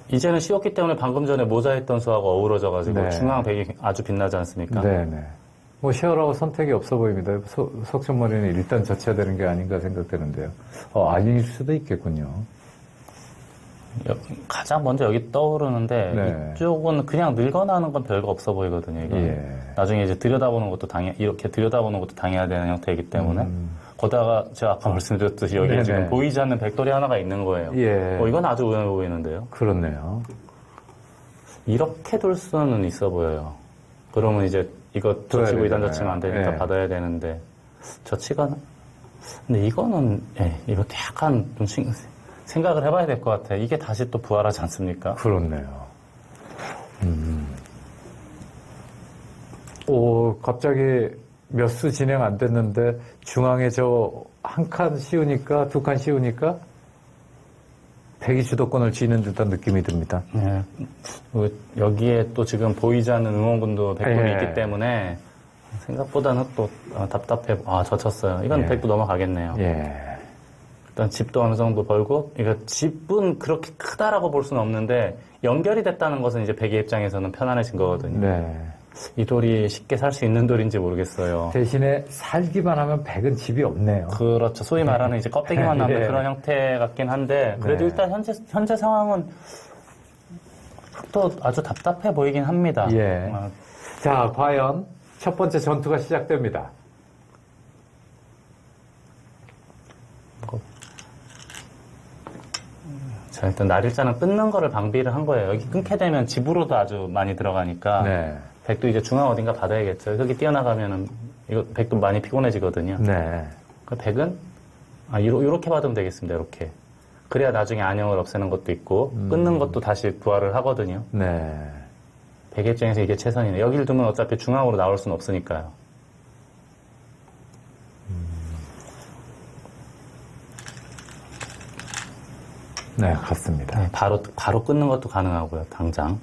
이제는 씌웠기 때문에 방금 전에 모자했던 수하고 어우러져가지고 네. 중앙 백이 아주 빛나지 않습니까? 네네. 뭐 쉐어라고 선택이 없어 보입니다. 석션머리는 일단 젖혀야 되는 게 아닌가 생각되는데요. 아닐 수도 있겠군요. 가장 먼저 여기 떠오르는데 네. 이쪽은 그냥 늙어나는 하건 별거 없어 보이거든요. 이거. 예. 나중에 이제 들여다보는 것도 이렇게 들여다보는 것도 당해야 되는 형태이기 때문에 거기다가 제가 아까 말씀드렸듯이 여기 네네. 지금 보이지 않는 백돌이 하나가 있는 거예요. 예. 이건 아주 우연해 보이는데요. 그렇네요. 이렇게 둘 수는 있어 보여요. 그러면 이제 이거 둬야 젖히고 이단 되잖아요. 젖히면 안 되니까 예. 받아야 되는데 젖히거나 근데 이거는 이것도 약간 좀 생각을 해봐야 될 것 같아요. 이게 다시 또 부활하지 않습니까? 그렇네요. 갑자기 몇 수 진행 안 됐는데 중앙에 저 한 칸 씌우니까 두 칸 씌우니까 백이 주도권을 쥐는 듯한 느낌이 듭니다. 네. 여기에 또 지금 보이지 않는 응원군도 백돌이 예. 있기 때문에 생각보다는 또 답답해. 젖혔어요. 이건 예. 백도 넘어가겠네요. 예. 일단 집도 어느 정도 벌고, 이거 집은 그렇게 크다라고 볼 수는 없는데 연결이 됐다는 것은 이제 백의 입장에서는 편안해진 거거든요. 네. 이 돌이 쉽게 살 수 있는 돌인지 모르겠어요. 대신에 살기만 하면 백은 집이 없네요. 그렇죠. 소위 말하는 이제 껍데기만 남는 예. 그런 형태 같긴 한데, 그래도 네. 일단 현재 상황은 또 아주 답답해 보이긴 합니다. 예. 자, 과연 첫 번째 전투가 시작됩니다. 자, 일단 날일자는 끊는 거를 방비를 한 거예요. 여기 끊게 되면 집으로도 아주 많이 들어가니까. 네. 백도 이제 중앙 어딘가 받아야겠죠. 흙이 뛰어나가면은, 이거 백도 많이 피곤해지거든요. 네. 그 백은, 요렇게 받으면 되겠습니다. 이렇게. 그래야 나중에 안형을 없애는 것도 있고, 끊는 것도 다시 부활을 하거든요. 네. 백의 입장에서 이게 최선이네. 여기를 두면 어차피 중앙으로 나올 수는 없으니까요. 네, 같습니다. 네, 바로 끊는 것도 가능하고요. 당장.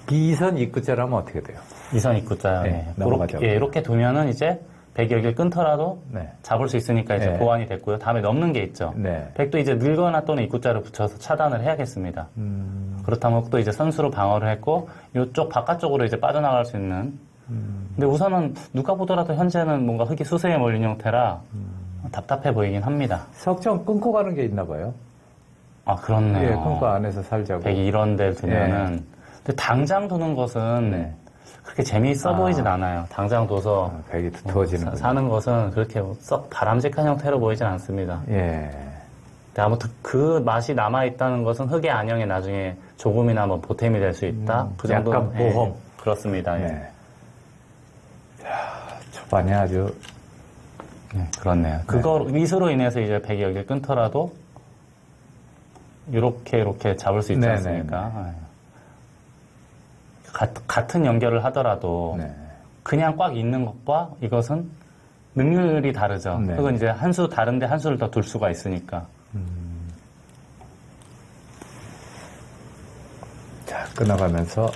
이선 입구자라면 어떻게 돼요? 이선 입구자요. 네, 네. 넘어가죠. 이렇게 두면은 이제 백이 여기를 끊더라도 네. 잡을 수 있으니까 이제 네. 보완이 됐고요. 다음에 넘는 게 있죠. 네. 백도 이제 늘거나 또는 입구자를 붙여서 차단을 해야겠습니다. 그렇다면 또 이제 선수로 방어를 했고 이쪽 바깥쪽으로 이제 빠져나갈 수 있는. 근데 우선은 누가 보더라도 현재는 뭔가 흙이 수세에 몰린 형태라 답답해 보이긴 합니다. 석정 끊고 가는 게 있나 봐요. 그렇네요. 예, 끊고 안에서 살자고. 백이 이런 데를 두면은. 근데 당장 두는 것은 네. 그렇게 재미있어 보이진 않아요. 당장 둬서 백이 두터워지는. 사는 것은 그렇게 썩 바람직한 형태로 보이진 않습니다. 예. 근데 아무튼 그 맛이 남아있다는 것은 흙의 안형에 나중에 조금이나 뭐 보탬이 될 수 있다. 그 정도는 약간 모험. 그렇습니다. 예. 네. 자, 초반에 아주. 네, 그렇네요. 그거 위수로 인해서 이제 백이 여기를 끊더라도 이렇게 잡을 수 있지 네, 않습니까? 같은 연결을 하더라도 네. 그냥 꽉 있는 것과 이것은 능률이 다르죠. 네. 그건 이제 한 수 다른데 한 수를 더 둘 수가 있으니까. 자, 끊어가면서.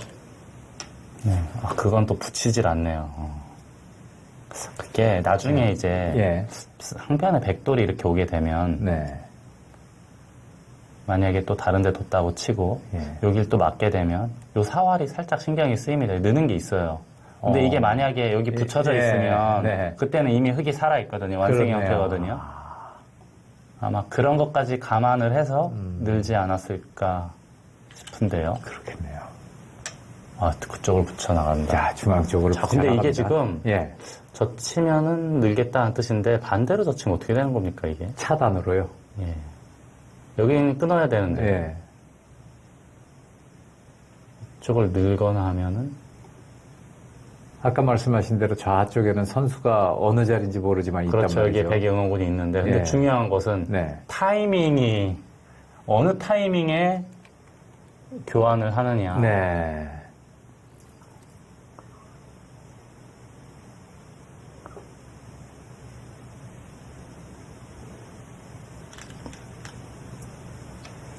네. 그건 또 붙이질 않네요. 그게 나중에 이제 예. 상편에 백돌이 이렇게 오게 되면 네. 만약에 또 다른 데 뒀다고 치고 예. 여길 또 맞게 되면 요 사활이 살짝 신경이 쓰입니다. 느는 게 있어요. 근데 이게 만약에 여기 붙여져 예. 있으면 네. 그때는 이미 흙이 살아있거든요. 완성 그렇네요. 형태거든요. 아마 그런 것까지 감안을 해서 늘지 않았을까 싶은데요. 그렇겠네요. 그쪽을 붙여나간다. 자, 중앙 쪽으로. 자, 근데 이게 지금 예. 젖히면은 늘겠다는 뜻인데 반대로 젖히면 어떻게 되는 겁니까 이게? 차단으로요. 예. 여기는 끊어야 되는데 예. 이쪽을 늘거나 하면은 아까 말씀하신 대로 좌쪽에는 선수가 어느 자리인지 모르지만 있단 그렇죠. 말이죠. 여기에 백의 응원군이 있는데 근데 예. 중요한 것은 네. 타이밍이 어느 타이밍에 교환을 하느냐. 네.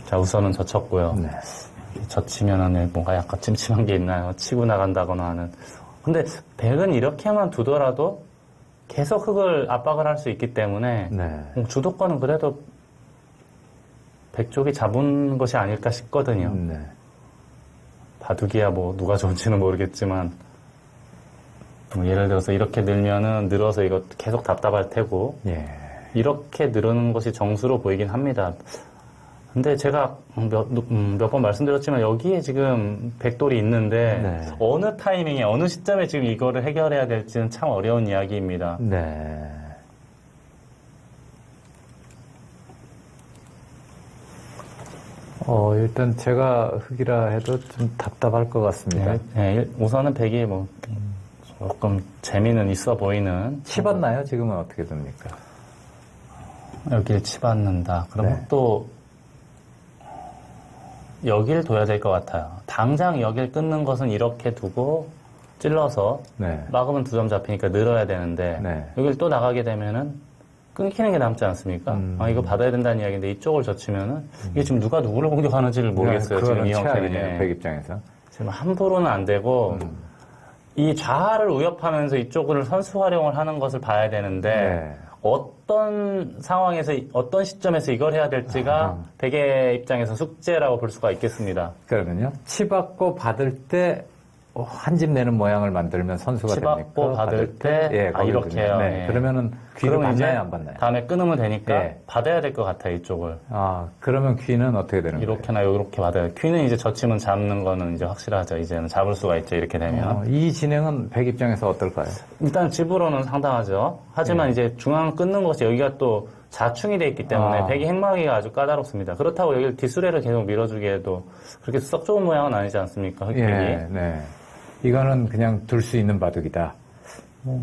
자, 우선은 젖혔고요. 네. 젖히면은 뭔가 약간 찜찜한 게 있나요? 치고 나간다거나 하는. 근데 백은 이렇게만 두더라도 계속 흙을 압박을 할 수 있기 때문에 네. 주도권은 그래도 백쪽이 잡은 것이 아닐까 싶거든요. 네. 바둑이야 뭐 누가 좋은지는 모르겠지만 뭐 예를 들어서 이렇게 늘면은 늘어서 이거 계속 답답할 테고 예. 이렇게 늘어는 것이 정수로 보이긴 합니다. 근데 제가 몇 번 말씀드렸지만 여기에 지금 백돌이 있는데 네. 어느 타이밍에 어느 시점에 지금 이거를 해결해야 될지는 참 어려운 이야기입니다. 네. 일단 제가 흑이라 해도 좀 답답할 것 같습니다. 우선은 백이 뭐 조금 재미는 있어 보이는 치봤나요? 지금은 어떻게 됩니까? 여길 치받는다. 그러면 네. 또 여길 둬야 될 것 같아요. 당장 여길 끊는 것은 이렇게 두고 찔러서 네. 막으면 2점 잡히니까 늘어야 되는데 네. 여길 또 나가게 되면은 끊기는 게 남지 않습니까? 이거 받아야 된다는 이야기인데 이쪽을 젖히면은 이게 지금 누가 누구를 공격하는지를 모르겠어요. 지금 이 형태는. 백 입장에서. 지금 함부로는 안 되고 이 좌하를 우협하면서 이쪽을 선수 활용을 하는 것을 봐야 되는데 네. 어떤 상황에서 어떤 시점에서 이걸 해야 될지가 백의 입장에서 숙제라고 볼 수가 있겠습니다. 그러면요. 치받고 받을 때 한 집 내는 모양을 만들면 선수가 됩니까? 치받고 받을 때 예, 거기거든요. 이렇게요. 네. 예. 그러면 귀를 그러면 이제 받나요, 안 받나요? 다음에 끊으면 되니까 예. 받아야 될 것 같아요. 이쪽을 그러면 귀는 어떻게 되는 거예요? 이렇게나 이렇게 받아요. 퀴는 이제 젖히면 잡는 거는 이제 확실하죠. 이제는 잡을 수가 있죠. 이렇게 되면. 이 진행은 백 입장에서 어떨까요? 일단 집으로는 상당하죠. 하지만 이제 중앙 끊는 것이 여기가 또 자충이 돼 있기 때문에 백이 행마하기가 아주 까다롭습니다. 그렇다고 여기 뒷수레를 계속 밀어주기에도 그렇게 썩 좋은 모양은 아니지 않습니까? 흑백이. 예, 네. 이거는 그냥 둘 수 있는 바둑이다.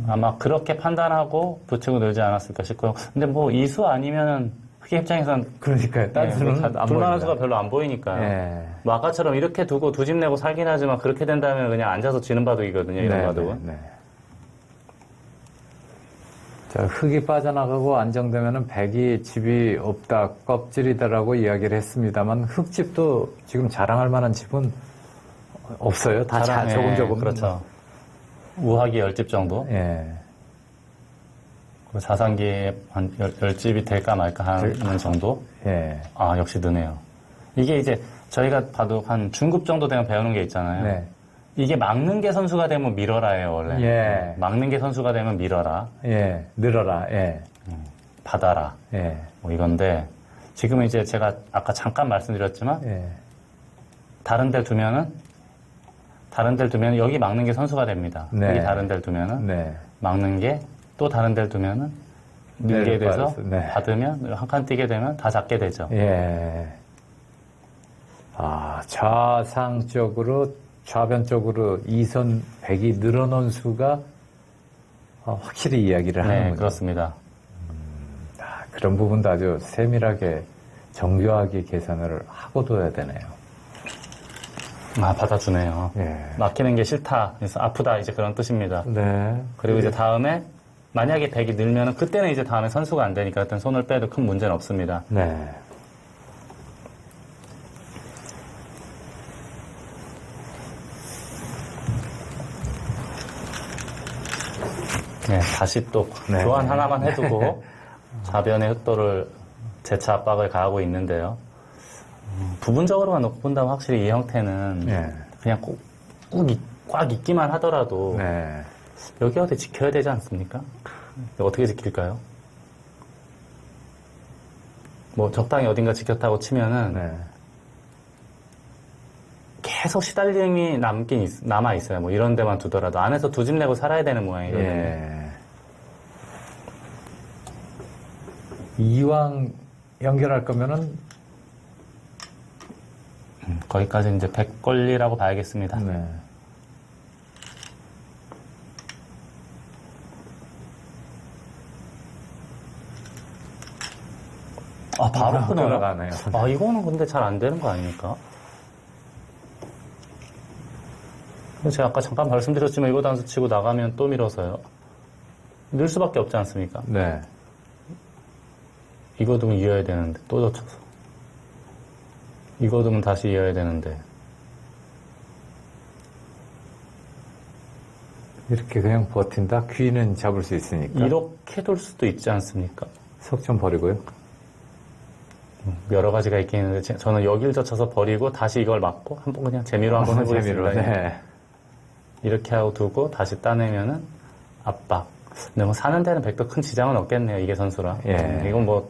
아마 그렇게 판단하고 붙이고 늘지 않았을까 싶고요. 근데 뭐 이수 아니면은 흑의 입장에선 그러니까요. 딴 수는 안 둘만한 보입니다. 수가 별로 안 보이니까요. 예. 뭐 아까처럼 이렇게 두고 두 집 내고 살긴 하지만 그렇게 된다면 그냥 앉아서 지는 바둑이거든요. 이런 바둑은. 네. 자, 흙이 빠져나가고 안정되면은 백이 집이 없다, 껍질이다라고 이야기를 했습니다만 흙집도 지금 자랑할 만한 집은 없어요. 다 조금. 그렇죠. 우하기 10집 정도. 예. 그리고 자산기에 한 10집이 될까 말까 하는 정도. 예. 역시 느네요. 이게 이제 저희가 봐도 한 중급 정도 되면 배우는 게 있잖아요. 네. 이게 막는 게 선수가 되면 밀어라예요, 원래. 예. 막는 게 선수가 되면 밀어라. 예. 늘어라. 예. 받아라. 예. 뭐 이건데, 지금 이제 제가 아까 잠깐 말씀드렸지만, 예. 다른 데를 두면 여기 막는 게 선수가 됩니다. 네. 여기 다른 데를 두면은, 네. 막는 게 또 다른 데를 두면은, 늘게 돼서, 네. 받으면, 한 칸 뛰게 되면 다 잡게 되죠. 예. 좌변쪽으로 이선 백이 늘어놓은 수가 확실히 이야기를 네, 하는군요. 그렇습니다. 그런 부분도 아주 세밀하게 정교하게 계산을 하고 둬야 되네요. 받아주네요. 예. 막히는 게 싫다. 그래서 아프다. 이제 그런 뜻입니다. 네. 그리고 이제 다음에, 만약에 백이 늘면은 그때는 이제 다음에 선수가 안 되니까 그때는 손을 빼도 큰 문제는 없습니다. 네. 네, 다시 또 네. 교환 하나만 해두고 좌변의 흑도를 재차 압박을 가하고 있는데요. 부분적으로만 놓고 본다면 확실히 이 형태는 네. 그냥 꽉 있기만 하더라도 네. 여기 어디 지켜야 되지 않습니까? 어떻게 지킬까요? 뭐 적당히 어딘가 지켰다고 치면은 네. 계속 시달림이 남아 있어요. 뭐 이런 데만 두더라도 안에서 두 집 내고 살아야 되는 모양이거든요. 예. 이왕 연결할 거면은 거기까지 이제 백권리라고 봐야겠습니다. 네. 바로 끊어요. 끊어가네요. 이거는 근데 잘 안 되는 거 아닙니까? 제가 아까 잠깐 말씀드렸지만 이거 단수 치고 나가면 또 밀어서요. 늘 수밖에 없지 않습니까? 네. 이거 두면 이어야 되는데 또 젖혀서 이거 두면 다시 이어야 되는데 이렇게 그냥 버틴다? 귀는 잡을 수 있으니까. 이렇게 돌 수도 있지 않습니까? 석 좀 버리고요. 여러 가지가 있긴 있는데 저는 여길 젖혀서 버리고 다시 이걸 막고 한번 그냥 재미로 한번 해보겠습니다. 네. 이렇게 하고 두고 다시 따내면은 압박. 근데 뭐 사는 데는 백도 큰 지장은 없겠네요. 이게 선수라. 예. 이건 뭐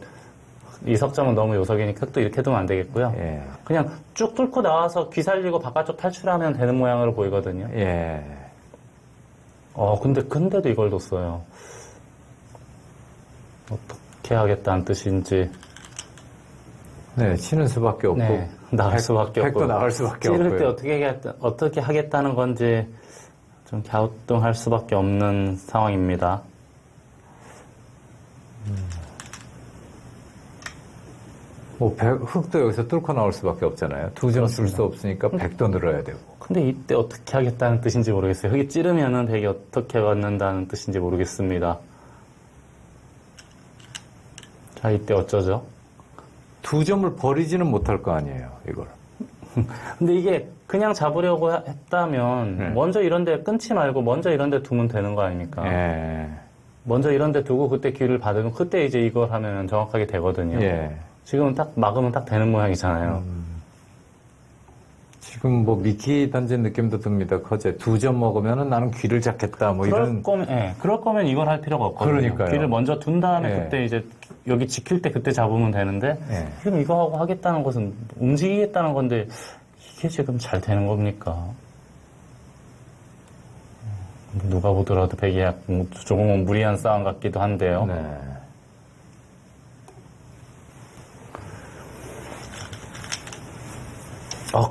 이석점은 너무 요석이니까 또 이렇게 두면 안 되겠고요. 예. 그냥 쭉 뚫고 나와서 귀 살리고 바깥쪽 탈출하면 되는 모양으로 보이거든요. 예. 근데도 이걸 뒀어요. 어떻게 하겠다는 뜻인지. 네, 치는 수밖에 없고. 네, 나갈 수밖에 없고. 백도 나갈 수밖에 찌를 없고요. 때 어떻게 하겠다는 건지 좀 갸우뚱할 수밖에 없는 상황입니다. 뭐, 흑도 여기서 뚫고 나올 수밖에 없잖아요. 두 점 쓸 수 없으니까 백도 늘어야 되고. 근데 이때 어떻게 하겠다는 뜻인지 모르겠어요. 흙이 찌르면은 백이 어떻게 받는다는 뜻인지 모르겠습니다. 자, 이때 어쩌죠? 두 점을 버리지는 못할 거 아니에요, 이걸. 근데 이게 그냥 잡으려고 했다면 네. 먼저 이런 데 끊지 말고 먼저 이런 데 두면 되는 거 아닙니까? 예. 먼저 이런 데 두고 그때 귀를 받으면 그때 이제 이걸 하면 정확하게 되거든요. 예. 지금은 딱 막으면 딱 되는 모양이잖아요. 지금 뭐 미끼 던진 느낌도 듭니다. 거제 두 점 먹으면은 나는 귀를 잡겠다. 뭐 이런. 그럴 거면 이걸 할 필요가 없거든요. 그러니까요. 귀를 먼저 둔 다음에 예. 그때 이제 여기 지킬 때 그때 잡으면 되는데 예. 지금 이거 하고 하겠다는 것은 움직이겠다는 건데 이게 지금 잘 되는 겁니까? 누가 보더라도 백이 조금은 무리한 싸움 같기도 한데요. 네.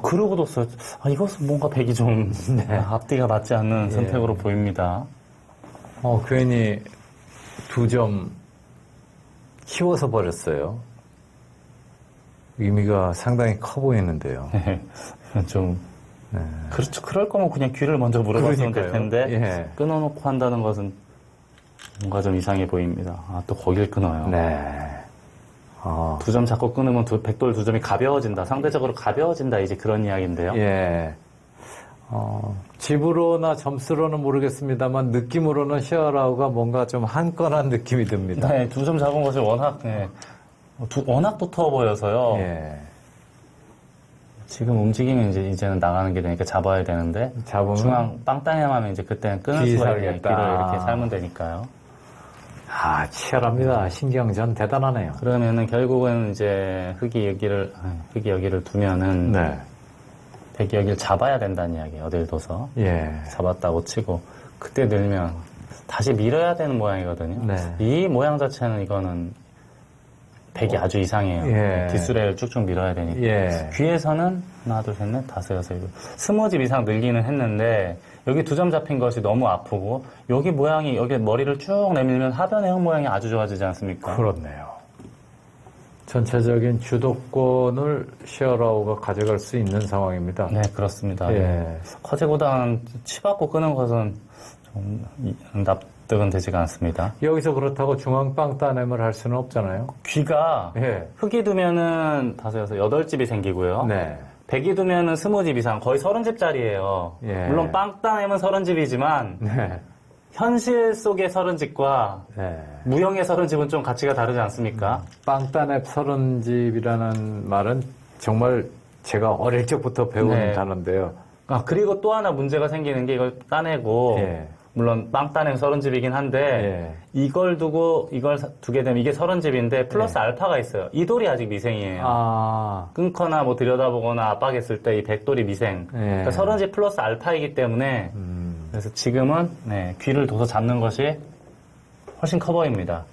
그러고 뒀어요. 이것은 뭔가 백이 좀 앞뒤가 맞지 않는 선택으로 보입니다. 괜히 두 점 키워서 버렸어요. 의미가 상당히 커 보이는데요. 좀 네. 그렇죠. 그럴 거면 그냥 귀를 먼저 물어봤으면 될 텐데 예. 끊어놓고 한다는 것은 뭔가 좀 이상해 보입니다. 또 거길 끊어요. 네. 두 점 잡고 끊으면 백돌 두 점이 가벼워진다. 상대적으로 가벼워진다. 이제 그런 이야기인데요. 예. 집으로나 점수로는 모르겠습니다만 느낌으로는 시어라우가 뭔가 좀 한건한 느낌이 듭니다. 네, 두 점 잡은 것이 워낙 워낙 두터워 보여서요. 예. 지금 움직이면 이제는 나가는 게 되니까 잡아야 되는데 잡으면 중앙 빵따님 하면 이제 그때는 끊을 귀 수가 있는 살겠다. 귀를 이렇게 살면 되니까요. 치열합니다. 신경전 대단하네요. 그러면은 결국은 이제 흙이 여기를 두면은 네. 백이 여기를 잡아야 된다는 이야기예요. 어딜 둬서 예. 잡았다고 치고 그때 늘면 다시 밀어야 되는 모양이거든요. 네. 이 모양 자체는 이거는 백이 아주 이상해요. 예. 뒷수레를 쭉쭉 밀어야 되니까. 예. 귀에서는 하나, 둘, 셋, 넷, 다섯, 여섯, 일곱 20집 이상 늘기는 했는데 여기 두 점 잡힌 것이 너무 아프고 여기 모양이 여기 머리를 쭉 내밀면 하변의 흙 모양이 아주 좋아지지 않습니까? 그렇네요. 전체적인 주도권을 시어라우가 가져갈 수 있는 상황입니다. 네, 그렇습니다. 예. 커제보다는 치받고 끄는 것은 좀 납득은 되지가 않습니다. 여기서 그렇다고 중앙빵 따냄을 할 수는 없잖아요. 귀가 예. 흙이 두면은 다섯, 여섯, 8집이 생기고요. 네. 백이 두면은 20집 이상, 거의 30집짜리예요. 예. 물론 빵 따내면 30집이지만 네. 현실 속의 30집과 네. 무형의 30집은 좀 가치가 다르지 않습니까? 빵 따냄 30집이라는 말은 정말 제가 어릴 적부터 배운 네. 단어인데요. 그리고 또 하나 문제가 생기는 게 이걸 따내고 예. 물론 빵 따내면 30집이긴 한데 이걸 두고 이걸 두게 되면 이게 30집인데 플러스 알파가 있어요. 이 돌이 아직 미생이에요. 끊거나 뭐 들여다보거나 압박했을 때 이 백돌이 미생. 그러니까 30집 플러스 알파이기 때문에 그래서 지금은 귀를 둬서 잡는 것이 훨씬 커 보입니다.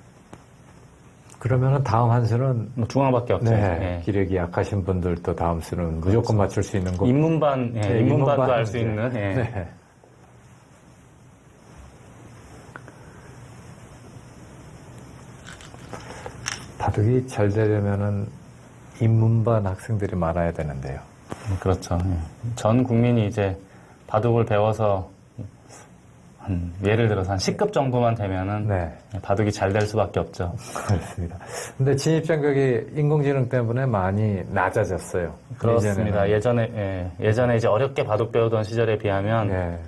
그러면은 다음 한 수는 뭐 중앙밖에 없죠. 네. 기력이 약하신 분들도 다음 수는 무조건 맞출 수 있는 거. 인문반, 인문반도 알 수 있는. 네. 바둑이 잘 되려면은 인문반 학생들이 많아야 되는데요. 그렇죠. 전 국민이 이제 바둑을 배워서 예를 들어서 한 10급 정도만 되면은 바둑이 잘 될 수밖에 없죠. 그렇습니다. 근데 진입장벽이 인공지능 때문에 많이 낮아졌어요. 그렇습니다. 예전에 이제 어렵게 바둑 배우던 시절에 비하면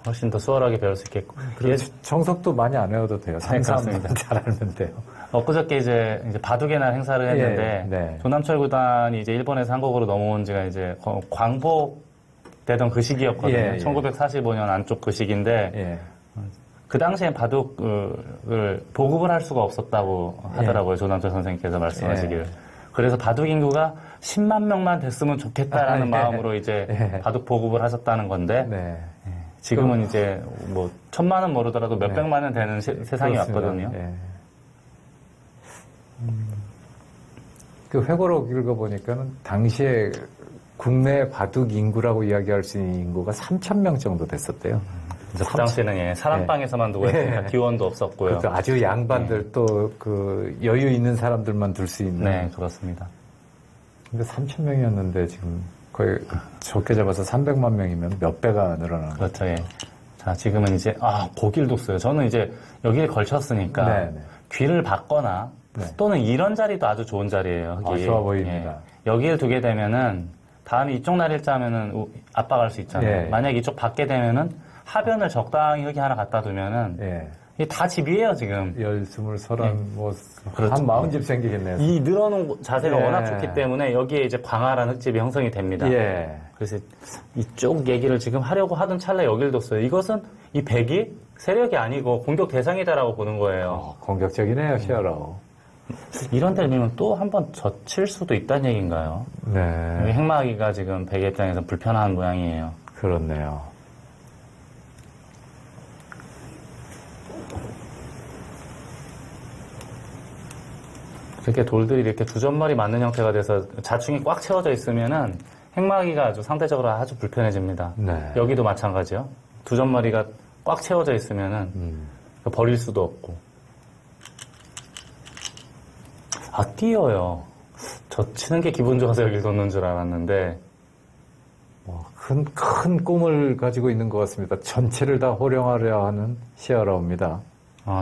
훨씬 더 수월하게 배울 수 있겠고. 그리고 정석도 많이 안 외워도 돼요. 3, 3 그렇습니다. 잘 알면 돼요. 엊그저께 이제 바둑의 날 행사를 했는데, 예, 네. 조남철 구단이 이제 일본에서 한국으로 넘어온 지가 이제 광복되던 그 시기였거든요. 예, 예. 1945년 안쪽 그 시기인데, 예. 그 당시엔 바둑을 보급을 할 수가 없었다고 하더라고요. 조남철 선생님께서 말씀하시길. 예. 그래서 바둑 인구가 10만 명만 됐으면 좋겠다라는 마음으로 이제 예. 바둑 보급을 하셨다는 건데, 네. 지금은 이제 뭐 1,000만은 모르더라도 몇백만은 되는 세상이 그렇습니다. 왔거든요. 예. 그 회고록 읽어보니까는 당시에 국내 바둑 인구라고 이야기할 수 있는 인구가 3,000명 정도 됐었대요. 그 당시에는 예, 사랑방에서만 두고 했으니까 예. 기원도 없었고요. 그것도 아주 양반들 또 그 여유 있는 사람들만 둘 수 있는. 네, 그렇습니다. 근데 3,000명이었는데 지금 거의 적게 잡아서 300만 명이면 몇 배가 늘어나는 거죠. 그렇죠. 예. 자, 지금은 이제 고길도 써요. 저는 이제 여기에 걸쳤으니까 네, 네. 귀를 받거나 네. 또는 이런 자리도 아주 좋은 자리예요. 흙이. 좋아 보입니다. 예. 여기를 두게 되면은 다음에 이쪽 날일자 하면은 압박할 수 있잖아요. 예. 만약 이쪽 받게 되면은 하변을 적당히 흙이 하나 갖다 두면은 예. 이게 다 집이에요, 지금. 10, 30, 뭐, 그렇죠. 한 40집 생기겠네요. 이 늘어놓은 자세가 예. 워낙 좋기 때문에 여기에 이제 광활한 흙집이 형성이 됩니다. 예. 그래서 이쪽 얘기를 지금 하려고 하던 찰나에 여길 뒀어요. 이것은 이 백이 세력이 아니고 공격 대상이다라고 보는 거예요. 공격적이네요, 시어라오. 이런 데를 밀면 또 한 번 젖힐 수도 있다는 얘기인가요? 여기 네. 행마하기가 지금 백의 입장에서 불편한 모양이에요. 그렇네요. 이렇게 돌들이 이렇게 두 점머리 맞는 형태가 돼서 자충이 꽉 채워져 있으면은 행마하기가 아주 상대적으로 아주 불편해집니다. 네. 여기도 마찬가지요. 두 점머리가 꽉 채워져 있으면은 버릴 수도 없고. 띄어요. 저 치는 게 기분 좋아서 여기 뒀는 줄 알았는데. 큰 꿈을 가지고 있는 것 같습니다. 전체를 다 호령하려 하는 시어라오입니다.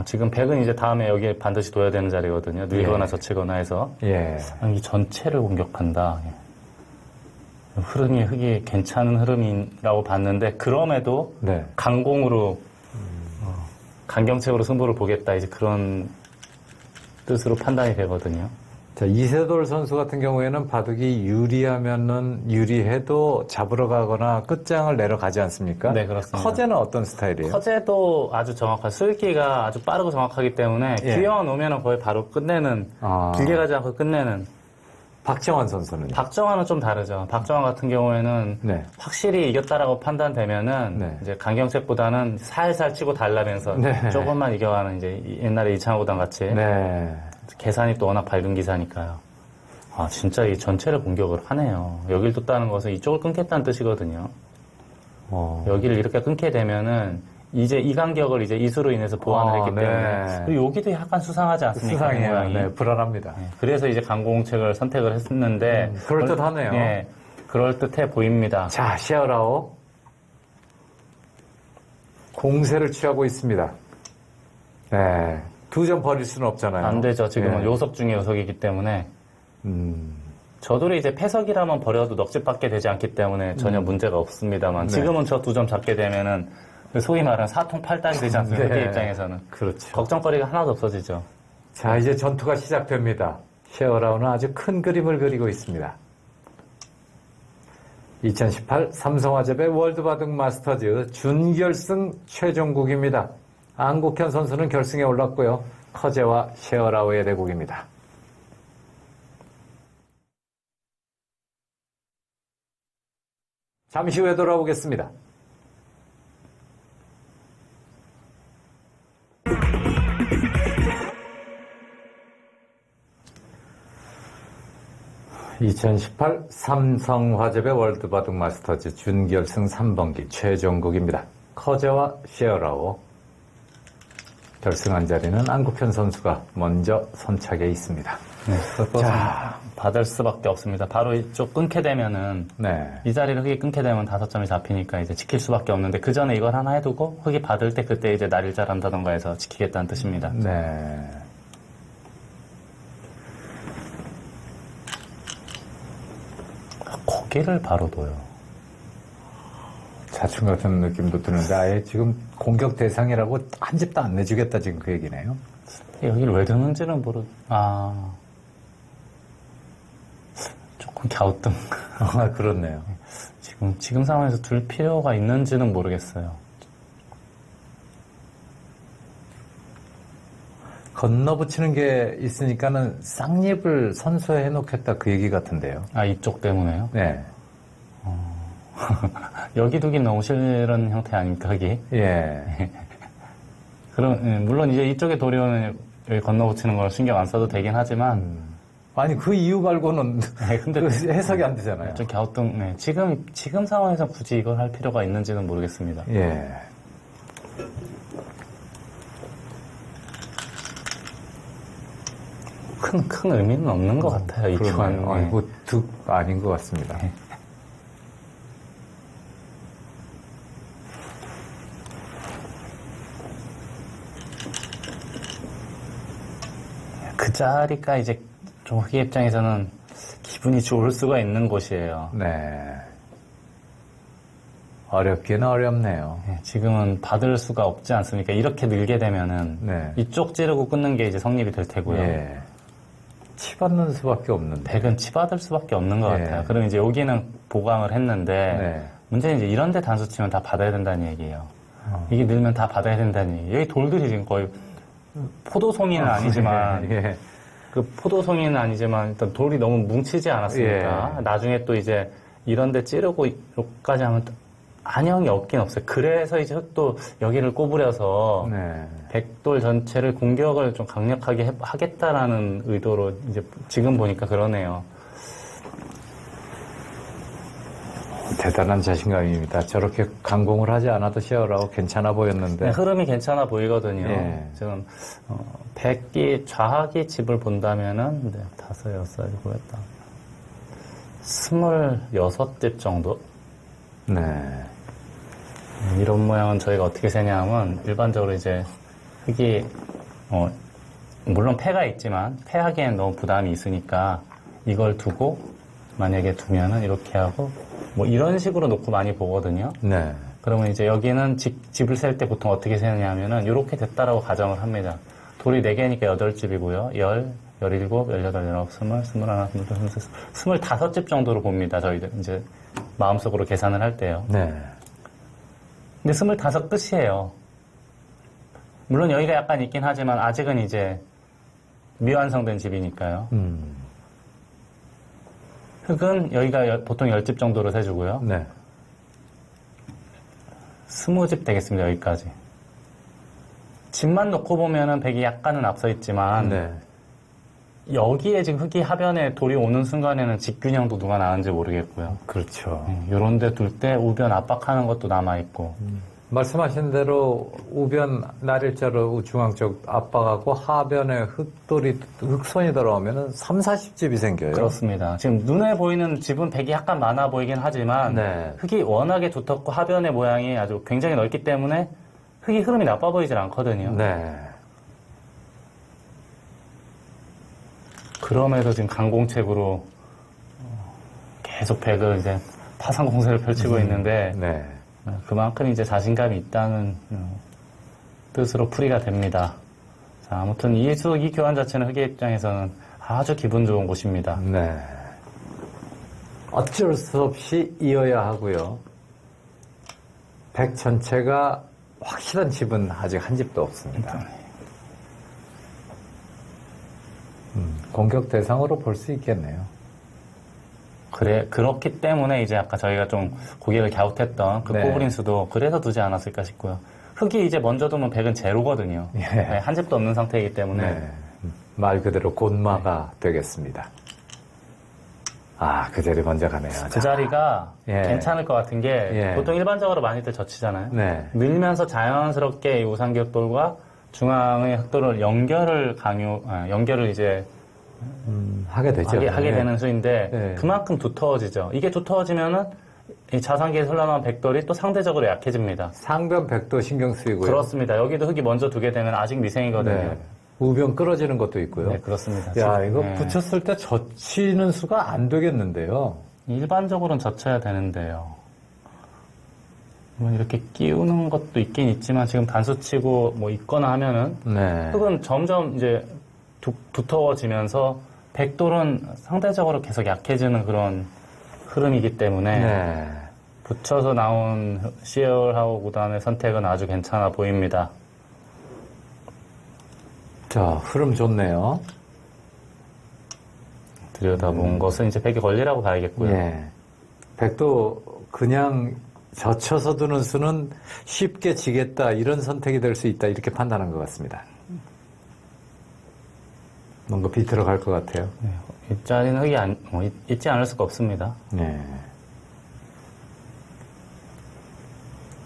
지금 백은 이제 다음에 여기에 반드시 둬야 되는 자리거든요. 늘거나 예. 젖히거나 해서. 예. 이 전체를 공격한다. 흐름이 흙이 괜찮은 흐름이라고 봤는데, 그럼에도 네. 강공으로, 강경책으로 승부를 보겠다. 이제 그런 뜻으로 판단이 되거든요. 자, 이세돌 선수 같은 경우에는 바둑이 유리해도 잡으러 가거나 끝장을 내려가지 않습니까? 네, 그렇습니다. 커제는 어떤 스타일이에요? 커제도 아주 정확한, sul기가 아주 빠르고 정확하기 때문에 예. 귀여워 놓으면 거의 바로 끝내는, 길게 가지 않고 끝내는. 박정환 선수는? 박정환은 좀 다르죠. 박정환 같은 경우에는 네. 확실히 이겼다라고 판단되면은 네. 이제 강경책보다는 살살 치고 달라면서 네. 조금만 이겨가는 이제 옛날에 이창호 구단 같이 네. 계산이 또 워낙 밝은 기사니까요. 진짜 이 전체를 공격을 하네요. 여길 뒀다는 것은 이쪽을 끊겠다는 뜻이거든요. 여기를 이렇게 끊게 되면은 이제 이 간격을 이제 이수로 인해서 보완을 했기 네. 때문에 그리고 여기도 약간 수상하지 않습니까? 수상해요. 모양이. 네, 불안합니다. 네, 그래서 이제 강공책을 선택을 했는데 그럴듯하네요. 네, 그럴듯해 보입니다. 자, 시어라오. 공세를 취하고 있습니다. 네. 2점 버릴 수는 없잖아요. 안 되죠. 지금은 네. 요석 중에 요석이기 때문에 저돌이 이제 패석이라면 버려도 넉집받게 되지 않기 때문에 전혀 문제가 없습니다만 네. 지금은 저 2점 잡게 되면은 소위 말하는 사통팔달이 되지 않습니까? 네. 그 입장에서는 그렇죠. 걱정거리가 하나도 없어지죠. 자, 이제 전투가 시작됩니다. 시어라오는 아주 큰 그림을 그리고 있습니다. 2018 삼성화재배 월드바둑 마스터즈 준결승 최종국입니다. 안국현 선수는 결승에 올랐고요. 커제와 시어라오의 대국입니다. 잠시 후에 돌아오겠습니다. (2018) 삼성화재배 월드바둑 마스터즈 준결승 3번기 최종국입니다. 커제와 시어라오. 결승한 자리는 안국현 선수가 먼저 선착에 있습니다. 네, 자, 받을 수밖에 없습니다. 바로 이쪽 끊게 되면은 네. 이 자리를 흙이 끊게 되면 5점이 잡히니까 이제 지킬 수밖에 없는데 그 전에 이걸 하나 해두고 흙이 받을 때 그때 이제 날일자를 한다던가 해서 지키겠다는 뜻입니다. 네. 고개를 바로 둬요. 자충 같은 느낌도 드는데 아예 지금 공격 대상이라고 한 집도 안 내주겠다 지금 그 얘기네요. 여기를 왜 드는지는 조금 갸우뚱. 아, 그렇네요. 지금 상황에서 둘 필요가 있는지는 모르겠어요. 건너붙이는 게 있으니까는 쌍립을 선수해 놓겠다 그 얘기 같은데요. 아, 이쪽 때문에요? 네. 여기 두긴 너무 싫은 형태 아닙니까, 여기? 예. 물론 이제 이쪽에 돌이 오면 여기 건너붙이는 걸 신경 안 써도 되긴 하지만, 아니, 그 이유 말고는 네, 근데 그 해석이 안 되잖아요. 좀 갸우뚱, 네. 지금 상황에서 굳이 이걸 할 필요가 있는지는 모르겠습니다. 예. 큰 의미는 없는 것 같아요, 이 교환. 그러네요. 아이고, 득 아닌 것 같습니다. 그 자리가 이제 좀 흑의 입장에서는 기분이 좋을 수가 있는 곳이에요. 네. 어렵긴 어렵네요. 네, 지금은 받을 수가 없지 않습니까? 이렇게 늘게 되면은 네. 이쪽 찌르고 끊는 게 이제 성립이 될 테고요. 예. 치받는 수밖에 없는데. 백은 치받을 수밖에 없는 것 예. 같아요. 그럼 이제 여기는 보강을 했는데 네. 문제는 이제 이런 데 단수 치면 다 받아야 된다는 얘기예요. 이게 늘면 다 받아야 된다는 얘기. 여기 돌들이 지금 거의 포도송이는 아니지만 예. 그 포도송이는 아니지만 일단 돌이 너무 뭉치지 않았습니까? 예. 나중에 또 이제 이런 데 찌르고 여기까지 하면 또 안형이 없긴 없어요. 그래서 이제 또 여기를 꼬부려서 네. 백돌 전체를 공격을 좀 강력하게 하겠다라는 의도로 이제 지금 보니까 그러네요. 대단한 자신감입니다. 저렇게 강공을 하지 않아도 쉐어라고 괜찮아 보였는데. 네, 흐름이 괜찮아 보이거든요. 예. 지금 백이 좌하기 집을 본다면은 네, 5, 6, 7, 8, 26집 정도? 네. 이런 모양은 저희가 어떻게 세냐면 일반적으로 이제 흙이 물론 패가 있지만 패하기엔 너무 부담이 있으니까 이걸 두고 만약에 두면은 이렇게 하고 뭐 이런 식으로 놓고 많이 보거든요. 네. 그러면 이제 여기는 집을 셀 때 보통 어떻게 세느냐면은 이렇게 됐다라고 가정을 합니다. 돌이 4개니까 8집이고요. 17, 18, 19, 20, 21, 22, 25집 정도로 봅니다. 저희들 이제 마음속으로 계산을 할 때요. 네. 근데 25 끝이에요. 물론 여기가 약간 있긴 하지만 아직은 이제 미완성된 집이니까요. 흙은 여기가 보통 10집 정도로 세주고요. 네. 20집 되겠습니다. 여기까지. 집만 놓고 보면은 백이 약간은 앞서 있지만 네. 여기에 지금 흙이 하변에 돌이 오는 순간에는 직균형도 누가 나는지 모르겠고요. 그렇죠. 요런 데 둘 때 우변 압박하는 것도 남아있고. 말씀하신 대로 우변 날일자로 중앙 쪽 압박하고 하변에 흙손이 들어오면은 3, 40집이 생겨요. 그렇습니다. 지금 눈에 보이는 집은 백이 약간 많아 보이긴 하지만 네. 흙이 워낙에 두텁고 하변의 모양이 아주 굉장히 넓기 때문에 흙이 흐름이 나빠 보이질 않거든요. 네. 그럼에도 지금 강공책으로 계속 백을 이제 파상 공세를 펼치고 있는데 네. 그만큼 이제 자신감이 있다는 뜻으로 풀이가 됩니다. 자, 아무튼 이 교환 자체는 흑의 입장에서는 아주 기분 좋은 곳입니다. 네. 어쩔 수 없이 이어야 하고요. 백 전체가 확실한 집은 아직 한 집도 없습니다. 공격 대상으로 볼 수 있겠네요. 그렇기 때문에 이제 아까 저희가 좀 고개를 갸웃했던 그 네. 꼬부린 수도 그래서 두지 않았을까 싶고요. 흙이 이제 먼저 두면 백은 제로거든요. 예. 네, 한 집도 없는 상태이기 때문에. 네. 말 그대로 곤마가 되겠습니다. 아, 그 자리 먼저 가네요. 그 자리가 예. 괜찮을 것 같은 게 예. 보통 일반적으로 많이들 젖히잖아요. 네. 밀면서 자연스럽게 이 우상기역돌과 중앙의 흑돌을 연결을 이제 하게 되죠. 하게 네. 되는 수인데 네. 그만큼 두터워지죠. 이게 두터워지면은 이 자상기에 흘러나온 백돌이 또 상대적으로 약해집니다. 상변 백도 신경 쓰이고요. 그렇습니다. 여기도 흙이 먼저 두게 되면 아직 미생이거든요. 네. 우변 끌어지는 것도 있고요. 네, 그렇습니다. 야, 지금, 이거 네. 붙였을 때 젖히는 수가 안 되겠는데요. 일반적으로는 젖혀야 되는데요. 뭐 이렇게 끼우는 것도 있긴 있지만 지금 단수 치고 뭐 있거나 하면은 네. 흙은 점점 이제 두터워지면서 백돌은 상대적으로 계속 약해지는 그런 흐름이기 때문에 네. 붙여서 나온 시어하우 구단의 선택은 아주 괜찮아 보입니다. 자, 흐름 좋네요. 들여다본 것은 이제 백이 걸리라고 봐야겠고요. 예. 백도 그냥 젖혀서 두는 수는 쉽게 지겠다, 이런 선택이 될 수 있다, 이렇게 판단한 것 같습니다. 뭔가 비틀어 갈 것 같아요. 이 자리는 흙이 있지 않을 수가 없습니다. 네.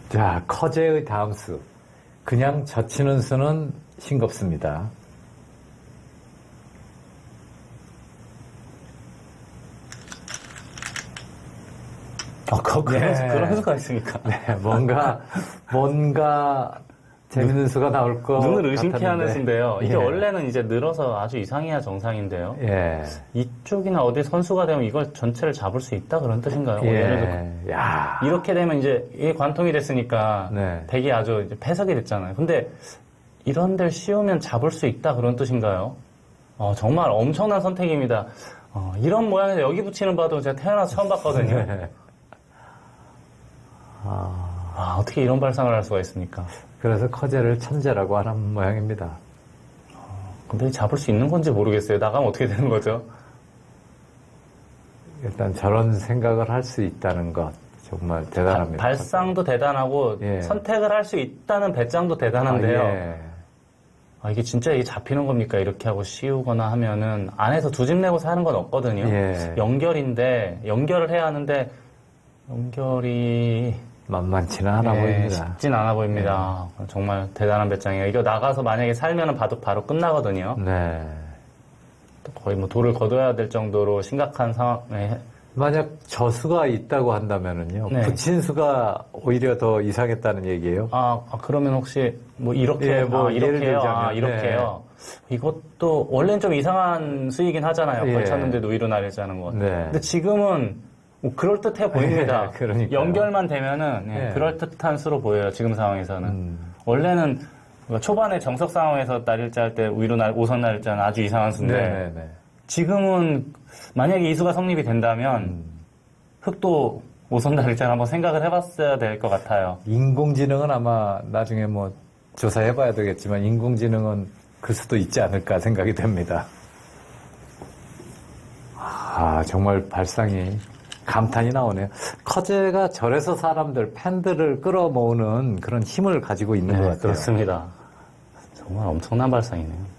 자, 커제의 다음 수. 그냥 젖히는 수는 싱겁습니다. 그런 수가 있으니까. 네, 뭔가 재밌는 수가 나올 거 눈을 의심케 같았는데. 하는 수인데요. 이게 예. 원래는 이제 늘어서 아주 이상해야 정상인데요. 예. 이쪽이나 어디 선수가 되면 이걸 전체를 잡을 수 있다 그런 뜻인가요? 예를 들어 예. 야. 이렇게 되면 이제 이게 관통이 됐으니까 네. 백이 아주 이제 패석이 됐잖아요. 근데 이런 데를 씌우면 잡을 수 있다 그런 뜻인가요? 정말 엄청난 선택입니다. 이런 모양에서 여기 붙이는 봐도 제가 태어나서 처음 봤거든요. 네. 어떻게 이런 발상을 할 수가 있습니까? 그래서 커제를 천재라고 하는 모양입니다. 근데 잡을 수 있는 건지 모르겠어요. 나가면 어떻게 되는 거죠? 일단 저런 생각을 할 수 있다는 것 정말 대단합니다. 발상도 대단하고 예. 선택을 할 수 있다는 배짱도 대단한데요. 예. 이게 진짜 이게 잡히는 겁니까? 이렇게 하고 씌우거나 하면은 안에서 두 집 내고 사는 건 없거든요. 예. 연결인데 연결을 해야 하는데 연결이 만만치는 않아 보입니다. 쉽진 않아 보입니다. 정말 대단한 배짱이에요. 이거 나가서 만약에 살면은 바로 끝나거든요. 네. 거의 뭐 돌을 거둬야 될 정도로 심각한 상황에 만약 저수가 있다고 한다면은요, 네. 붙인 수가 오히려 더 이상했다는 얘기예요. 그러면 혹시 뭐 이렇게 예, 뭐 예를 이렇게요. 들자면, 이렇게요. 이것도 원래는 좀 이상한 수이긴 하잖아요. 예. 걸쳤는데도 위로 나르자는 거. 네. 근데 지금은 뭐 그럴듯해 보입니다. 예, 그러니까요. 연결만 되면은 예. 그럴듯한 수로 보여요. 지금 상황에서는. 원래는 초반에 정석 상황에서 날일자 할 때 위로 오선 날일자는 아주 이상한 수인데 네. 지금은 만약에 이 수가 성립이 된다면 흙도 오선 날일자를 한번 생각을 해봤어야 될 것 같아요. 인공지능은 아마 나중에 뭐 조사해봐야 되겠지만 인공지능은 그 수도 있지 않을까 생각이 됩니다. 정말 발상이 감탄이 나오네요. 커제가 절에서 사람들, 팬들을 끌어모으는 그런 힘을 가지고 있는 것 같아요. 그렇습니다. 정말 엄청난 발상이네요.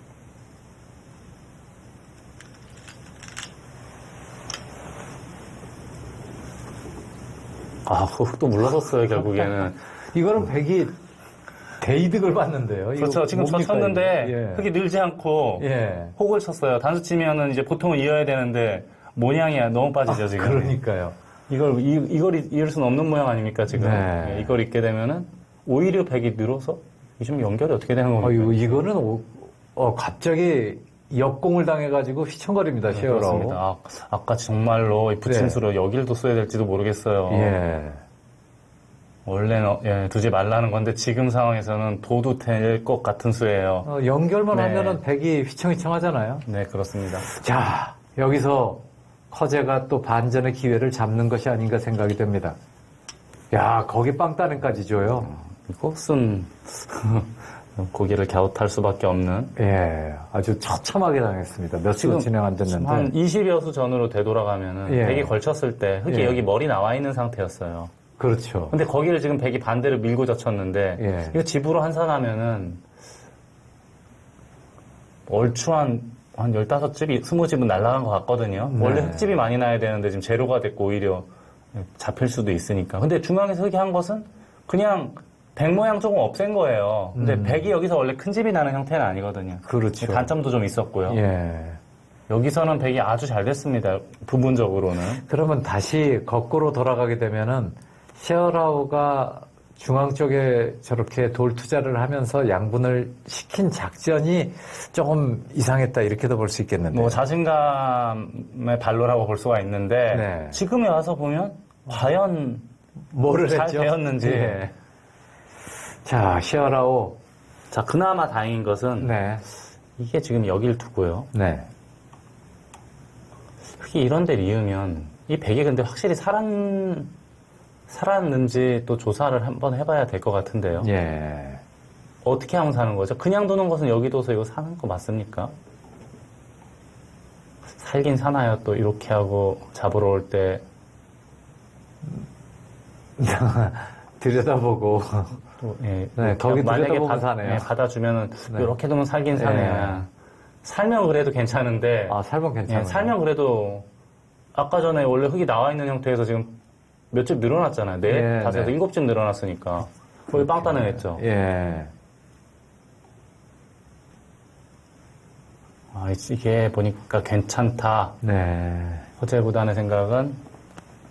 흙도 물러섰어요, 결국에는. 이거는 백이 대이득을 받는데요. 그렇죠. 이거 지금 저 뭡니까, 쳤는데 이게? 예. 흙이 늘지 않고 예. 혹을 쳤어요. 단수 치면은 이제 보통은 이어야 되는데 모양이 너무 빠지죠, 지금. 그러니까요. 이걸 이을 수는 없는 모양 아닙니까, 지금. 네. 이걸 잊게 되면은 오히려 백이 늘어서 좀 연결이 어떻게 되는 겁니까? 이거는 갑자기 역공을 당해가지고 휘청거립니다, 시어라고. 그렇습니다. 아까 정말로 이 붙임수로 여길도 써야 될지도 모르겠어요. 예. 원래는 두지 말라는 건데 지금 상황에서는 도도 될 것 같은 수예요. 연결만 네. 하면은 백이 휘청휘청 하잖아요. 네, 그렇습니다. 자, 여기서 커제가 또 반전의 기회를 잡는 것이 아닌가 생각이 됩니다. 야, 거기 빵따는까지 줘요. 이것은 고개를 갸웃할 수밖에 없는. 예, 아주 처참하게 당했습니다. 몇 수가 진행 안 됐는데. 한 20여 수 전으로 되돌아가면은 예. 백이 걸쳤을 때 흙이 예. 여기 머리 나와 있는 상태였어요. 그렇죠. 근데 거기를 지금 백이 반대로 밀고 젖혔는데 예. 이거 집으로 환산하면은 얼추 한 15집, 20집은 날아간 것 같거든요. 네. 원래 흙집이 많이 나야 되는데 지금 제로가 됐고 오히려 잡힐 수도 있으니까. 근데 중앙에서 흙이 한 것은 그냥 백 모양 조금 없앤 거예요. 근데 백이 여기서 원래 큰 집이 나는 형태는 아니거든요. 그렇죠. 단점도 좀 있었고요. 예. 여기서는 백이 아주 잘 됐습니다. 부분적으로는. 그러면 다시 거꾸로 돌아가게 되면은 시어라우가 중앙 쪽에 저렇게 돌 투자를 하면서 양분을 시킨 작전이 조금 이상했다 이렇게도 볼 수 있겠는데요. 뭐 자신감의 발로라고 볼 수가 있는데 네. 지금에 와서 보면 과연 뭐를 잘 했죠? 되었는지. 예. 자, 시어라오. 자, 그나마 다행인 것은 네. 이게 지금 여길 두고요. 네. 흙이 이런 데를 이으면 이 백이 근데 확실히 살았는지 또 조사를 한번 해봐야 될 것 같은데요. 예. 어떻게 하면 사는 거죠? 그냥 두는 것은 여기 둬서 이거 사는 거 맞습니까? 살긴 사나요? 또 이렇게 하고 잡으러 올 때 들여다보고. 또, 예, 네, 이렇게 거기 만약에 들여다보면 사네요. 예, 받아주면은 네. 이렇게 두면 살긴 사네. 살면 그래도 괜찮은데 아, 살면 괜찮아요. 예, 살면 그래도 아까 전에 원래 흙이 나와 있는 형태에서 지금 몇 집 늘어났잖아요. 네, 다섯, 네. 7집 늘어났으니까 거의 빵 따내냈죠. 예. 아, 이게 보니까 괜찮다. 네. 어제보다는 생각은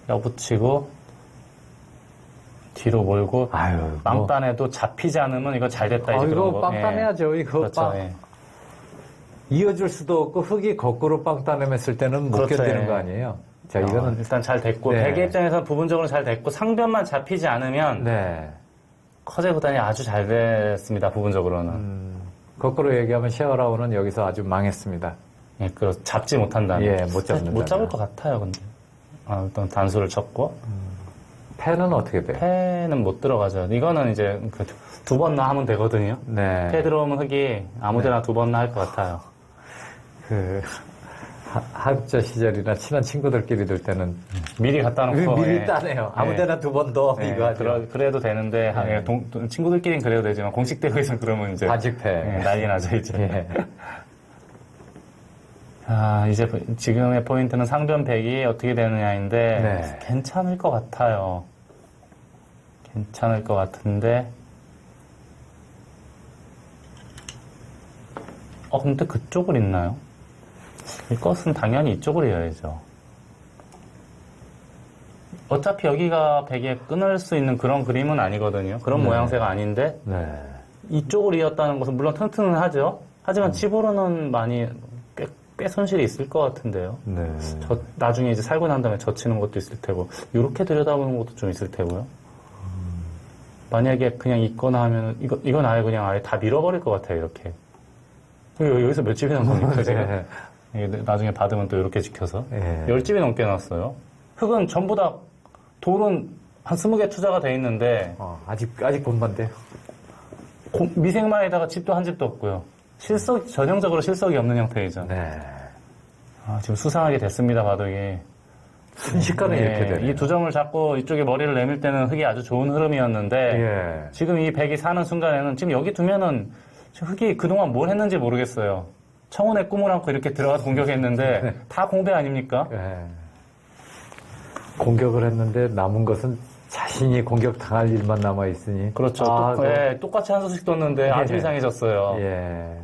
엿붙이고 뒤로 몰고 아유. 빵 따내도 잡히지 않으면 이거 잘 됐다. 아, 이제 그런 이거 거. 빵 예. 따내야죠. 이거 그렇죠. 빵. 예. 이어줄 수도 없고 흙이 거꾸로 빵 따내맸을 때는 못 그렇죠, 견디는 예. 거 아니에요? 자, 이거는 일단 잘 됐고 네. 백의 입장에서는 부분적으로 잘 됐고 상변만 잡히지 않으면 네. 커제 구단이 아주 잘 됐습니다. 부분적으로는. 거꾸로 얘기하면 셰어라우는 여기서 아주 망했습니다. 예, 잡지 못한다는. 예, 못 잡는다는. 못 잡을 것 같아요, 근데. 아, 일단 단수를 쳤고. 패는 어떻게 돼요? 패는 못 들어가죠. 이거는 이제 두 번 나 하면 되거든요. 네. 패 들어오면 흙이 아무데나 두 번 나 할 것 같아요. 학자 시절이나 친한 친구들끼리 들 때는 미리 갖다 놓고. 미리 예. 따네요. 아무데나 두 번 더 예, 이거 하죠. 그래도 되는데 친구들끼리는 그래도 되지만 공식 대회에서 그러면 이제 반칙패. 예, 난리 나죠 이제. 예. 아, 이제 지금의 포인트는 상변백이 어떻게 되느냐인데 네. 괜찮을 것 같아요. 괜찮을 것 같은데 근데 그쪽을 있나요? 이것은 당연히 이쪽을 이어야죠. 어차피 여기가 백에 끊을 수 있는 그런 그림은 아니거든요. 그런 모양새가 아닌데 네. 이쪽을 이었다는 것은 물론 튼튼은 하죠. 하지만 집으로는 많이 꽤 손실이 있을 것 같은데요. 네. 나중에 이제 살고 난 다음에 젖히는 것도 있을 테고 이렇게 들여다보는 것도 좀 있을 테고요. 만약에 그냥 있거나 하면 이건 아예 그냥 아예 다 밀어버릴 것 같아요. 이렇게 여기서 몇 집이 넘습니까 지금? 네. 이게 나중에 받으면 또 이렇게 지켜서 예. 10집이 넘게 놨어요. 흙은 전부 다 돌은 한 20개 투자가 돼 있는데 아직 본반데요. 미생마에다가 집도 한 집도 없고요. 전형적으로 실속이 없는 형태이죠. 네. 지금 수상하게 됐습니다, 바둑이. 순식간에 이렇게 되네요. 이 두 점을 잡고 이쪽에 머리를 내밀 때는 흙이 아주 좋은 흐름이었는데 예. 지금 이 백이 사는 순간에는 지금 여기 두면은 지금 흙이 그동안 뭘 했는지 모르겠어요. 청운의 꿈을 안고 이렇게 들어가서 공격했는데 다 공배 아닙니까? 예. 공격을 했는데 남은 것은 자신이 공격당할 일만 남아있으니. 그렇죠. 똑같이 한 수씩 뒀는데 아주 이상해졌어요. 예.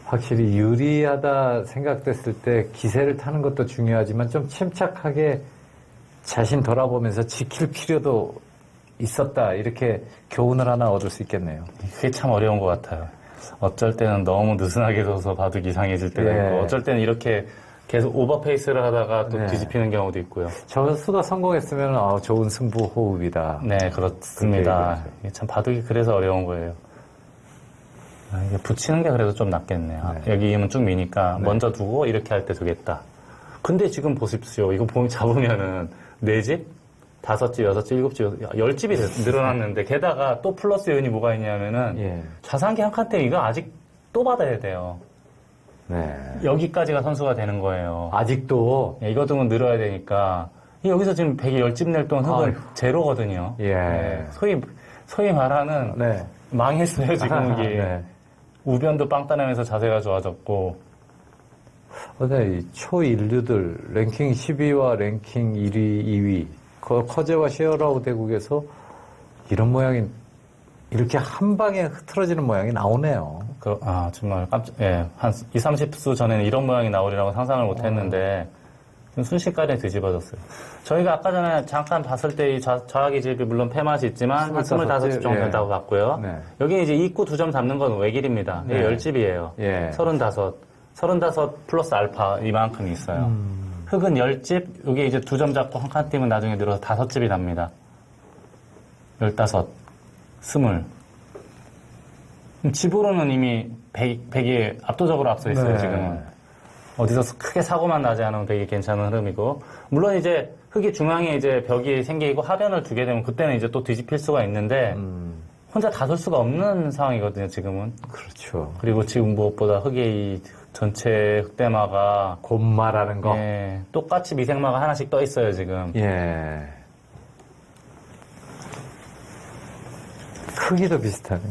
확실히 유리하다 생각됐을 때 기세를 타는 것도 중요하지만 좀 침착하게 자신 돌아보면서 지킬 필요도 있었다. 이렇게 교훈을 하나 얻을 수 있겠네요. 그게 참 어려운 것 같아요. 어쩔 때는 너무 느슨하게 둬서 바둑이 이상해질 때가 예. 있고 어쩔 때는 이렇게 계속 오버페이스를 하다가 또 네. 뒤집히는 경우도 있고요. 저 수가 성공했으면 좋은 승부 호흡이다. 네, 그렇습니다. 이게 참 바둑이 그래서 어려운 거예요. 이게 붙이는 게 그래도 좀 낫겠네요. 네. 여기면 쭉 미니까 네. 먼저 두고 이렇게 할 때 두겠다. 근데 지금 보십시오. 이거 잡으면은 4집, 5집, 6집, 7집, 10집이 늘어났는데 게다가 또 플러스 요인이 뭐가 있냐면은 예. 좌상기 한 칸대 이거 아직 또 받아야 돼요. 네. 여기까지가 선수가 되는 거예요. 아직도 이거 등은 늘어야 되니까 여기서 지금 100이 10집 낼 동안 흙은 제로거든요. 예. 네, 소위 말하는 네. 망했어요 지금 이게. 네. 우변도 빵 따내면서 자세가 좋아졌고. 근데 이 초인류들 랭킹 10위와 랭킹 1위, 2위 커제와 셰어라우 대국에서 이런 모양이 이렇게 한 방에 흐트러지는 모양이 나오네요. 정말 한 2, 30수 전에는 이런 모양이 나오리라고 상상을 못 했는데, 순식간에 뒤집어졌어요. 저희가 아까 전에 잠깐 봤을 때 이 좌악의 집이 물론 패맛이 있지만, 한 25집 정도 된다고 봤고요. 네. 여기 이제 입구 2점 잡는 건 외길입니다. 이게 네. 10집이에요. 예. 35 플러스 알파 이만큼이 있어요. 흙은 10집, 여기 이제 2점 잡고 한 칸 띄면 나중에 늘어서 5집이 납니다. 15, 20. 집으로는 이미 100이 압도적으로 앞서 있어요, 네. 지금은. 어디서 크게 사고만 나지 않으면 100이 괜찮은 흐름이고. 물론 이제 흙이 중앙에 이제 벽이 생기고 하변을 두게 되면 그때는 이제 또 뒤집힐 수가 있는데, 혼자 다 설 수가 없는 상황이거든요, 지금은. 그렇죠. 그리고 지금 무엇보다 흙의 이 전체 흙대마가 곰마라는 거. 예, 똑같이 미생마가 하나씩 떠 있어요, 지금. 예. 크기도 비슷하네.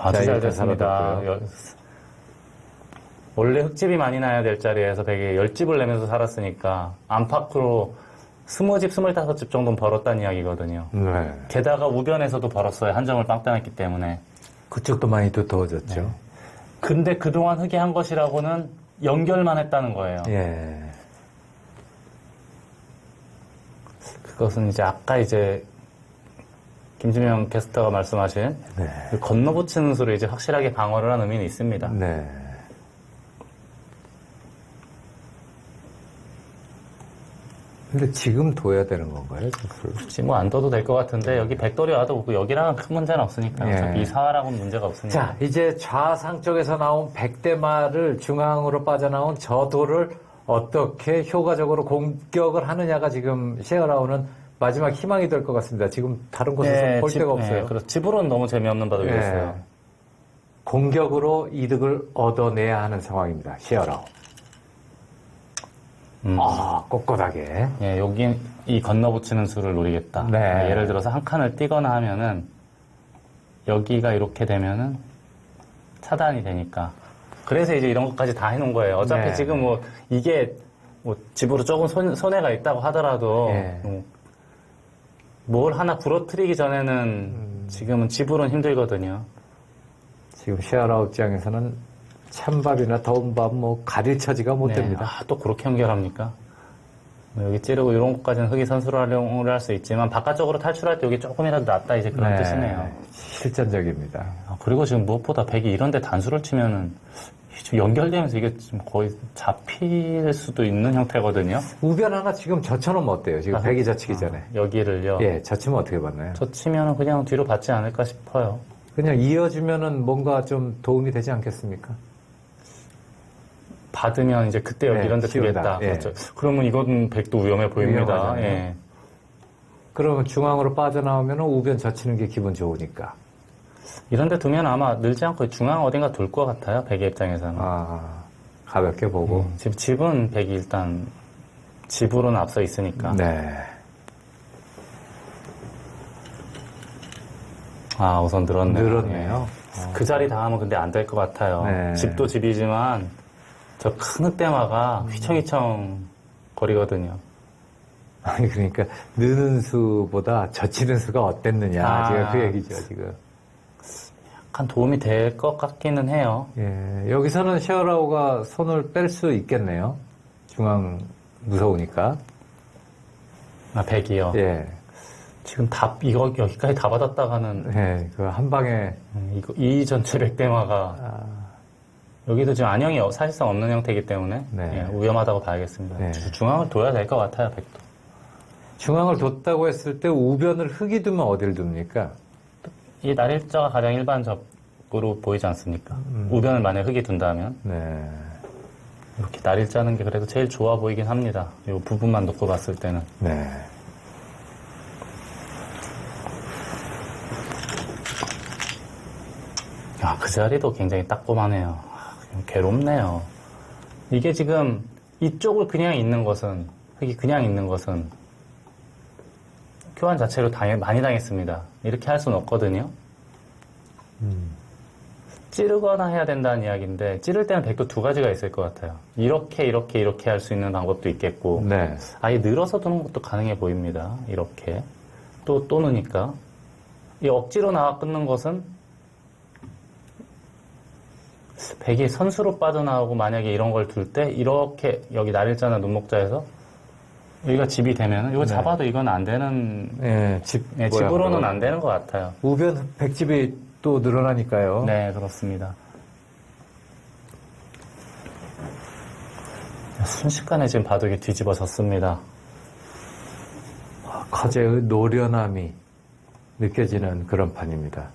아주 자, 잘 일단 됐습니다. 살아봤고요. 원래 흙집이 많이 나야 될 자리에서 100에 10집을 내면서 살았으니까 안팎으로 20집, 25집 정도는 벌었다는 이야기거든요. 네. 게다가 우변에서도 벌었어요. 한 점을 빵 따냈기 때문에. 그쪽도 많이 두터워졌죠. 근데 그동안 흙이 한 것이라고는 연결만 했다는 거예요. 예. 그것은 이제 아까 이제 김준영 캐스터가 말씀하신 네. 그 건너붙이는 수를 이제 확실하게 방어를 한 의미는 있습니다. 네. 근데 지금 둬야 되는 건가요? 숯을? 굳이 뭐 안 둬도 될 것 같은데 여기 백돌이 와도 없고 여기랑은 큰 문제는 없으니까 예. 어차피 이 사활하고는 문제가 없으니까. 자, 이제 좌상 쪽에서 나온 백대마를 중앙으로 빠져나온 저도를 어떻게 효과적으로 공격을 하느냐가 지금 셰어라운은 마지막 희망이 될 것 같습니다. 지금 다른 곳에서 볼 데가 없어요. 그렇죠. 집으로는 너무 재미없는 바둑이었어요. 예. 공격으로 이득을 얻어내야 하는 상황입니다. 셰어라운. 꼿꼿하게. 예, 여기 이 건너붙이는 수를 노리겠다. 네. 예를 들어서 한 칸을 띄거나 하면은 여기가 이렇게 되면은 차단이 되니까. 그래서 이제 이런 것까지 다 해놓은 거예요. 어차피 네. 지금 뭐 이게 뭐 집으로 조금 손해가 있다고 하더라도 예. 뭘 하나 부러뜨리기 전에는 지금은 집으로는 힘들거든요. 지금 셰어라운 입장에서는 찬밥이나 더운 밥 뭐 가릴 처지가 못 됩니다. 아, 또 그렇게 연결합니까? 뭐 여기 찌르고 이런 것까지는 흙이 선수로 활용을 할 수 있지만 바깥쪽으로 탈출할 때 여기 조금이라도 낫다 이제 그런 뜻이네요. 실전적입니다. 아, 그리고 지금 무엇보다 백이 이런데 단수를 치면은 지금 연결되면서 이게 지금 거의 잡힐 수도 있는 형태거든요. 우변 하나 지금 젖혀놓으면 어때요? 지금 백이 젖히기 전에. 여기를요. 예, 젖히면 어떻게 봤나요? 저 치면은 그냥 뒤로 받지 않을까 싶어요. 그냥 이어주면은 뭔가 좀 도움이 되지 않겠습니까? 받으면 이제 그때 여기 네, 이런 데 키운다. 두겠다. 예. 그렇죠. 그러면 이건 백도 위험해 보입니다. 위험하잖아요. 예. 그러면 중앙으로 빠져나오면은 우변 젖히는 게 기분 좋으니까. 이런 데 두면 아마 늘지 않고 중앙 어딘가 둘 것 같아요. 백의 입장에서는. 아, 가볍게 보고. 집은 백이 일단 집으로는 앞서 있으니까. 네. 아, 우선 늘었네요. 늘었네요. 예. 그 자리 당하면 근데 안 될 것 같아요. 네. 집도 집이지만 저 큰 흙대마가 휘청휘청 거리거든요. 아니, 그러니까, 느는 수보다 젖히는 수가 어땠느냐. 아. 제가 그 얘기죠, 지금. 약간 도움이 될 것 같기는 해요. 예, 여기서는 셰어라우가 손을 뺄 수 있겠네요. 중앙 무서우니까. 아, 백이요. 예. 지금 이거 여기까지 다 받았다가는 예, 그 한 방에. 이 전체 백대마가 아, 여기도 지금 안형이 사실상 없는 형태이기 때문에 네. 예, 위험하다고 봐야겠습니다. 네. 중앙을 둬야 될 것 같아요, 백도. 중앙을 뒀다고 했을 때 우변을 흙이 두면 어디를 둡니까? 이 날일자가 가장 일반적으로 보이지 않습니까? 우변을 만약 흙이 둔다면 네. 이렇게 날일자는 게 그래도 제일 좋아 보이긴 합니다. 이 부분만 놓고 봤을 때는. 네. 아, 그 자리도 굉장히 따끔하네요. 아, 괴롭네요. 이게 지금 이쪽을 그냥 있는 것은, 흙이 그냥 있는 것은 교환 자체로 많이 당했습니다. 이렇게 할 수는 없거든요. 찌르거나 해야 된다는 이야기인데 찌를 때는 백도 두 가지가 있을 것 같아요. 이렇게 할 수 있는 방법도 있겠고 네. 아예 늘어서 두는 것도 가능해 보입니다. 이렇게 또 느니까 이 억지로 나와 끊는 것은 백이 선수로 빠져나오고 만약에 이런 걸 둘 때 이렇게 여기 날일자나 눈목자에서 여기가 집이 되면 이거 네. 잡아도 이건 안 되는 예, 집으로는 안 되는 것 같아요. 우변 백집이 또 늘어나니까요. 네, 그렇습니다. 순식간에 지금 바둑이 뒤집어졌습니다. 커제의 노련함이 느껴지는 그런 판입니다.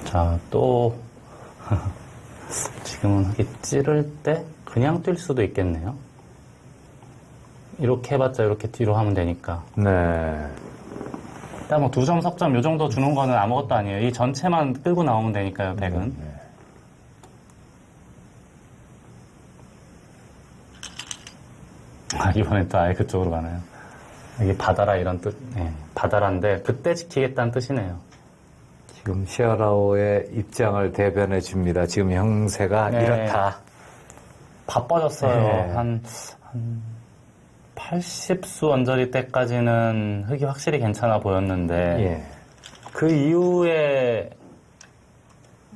자, 또 지금은 흙이 찌를 때 그냥 뛸 수도 있겠네요. 이렇게 해봤자 이렇게 뒤로 하면 되니까. 네. 일단 뭐 2점, 석점 요 정도 주는 거는 아무것도 아니에요. 이 전체만 끌고 나오면 되니까요, 백은. 네. 아, 이번엔 또 아예 그쪽으로 가나요? 이게 받아라 이런 뜻, 네, 받아라인데 그때 지키겠다는 뜻이네요. 지금 시어라오의 입장을 대변해 줍니다. 지금 형세가 네. 이렇다. 바빠졌어요. 네. 한 80수 언저리 때까지는 흙이 확실히 괜찮아 보였는데 예. 그 이후에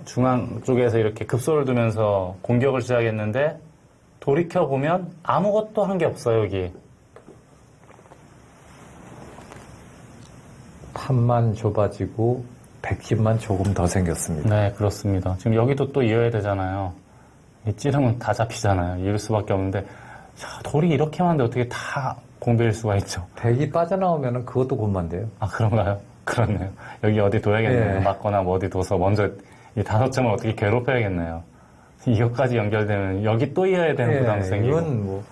중앙 쪽에서 이렇게 급소를 두면서 공격을 시작했는데 돌이켜보면 아무것도 한 게 없어요, 여기. 판만 좁아지고 백신만 조금 더 생겼습니다. 네, 그렇습니다. 지금 여기도 또 이어야 되잖아요. 이 찌르면 다 잡히잖아요. 이을 수밖에 없는데 자, 돌이 이렇게 많은데 어떻게 다 공배일 수가 있죠? 백이 빠져나오면 그것도 곤만데요. 아, 그런가요? 그렇네요. 여기 어디 둬야겠네요. 네. 맞거나 뭐 어디 둬서 먼저 이 5점을 어떻게 괴롭혀야겠네요. 이것까지 연결되면 여기 또 이어야 되는 부담도 생기고. 이건 뭐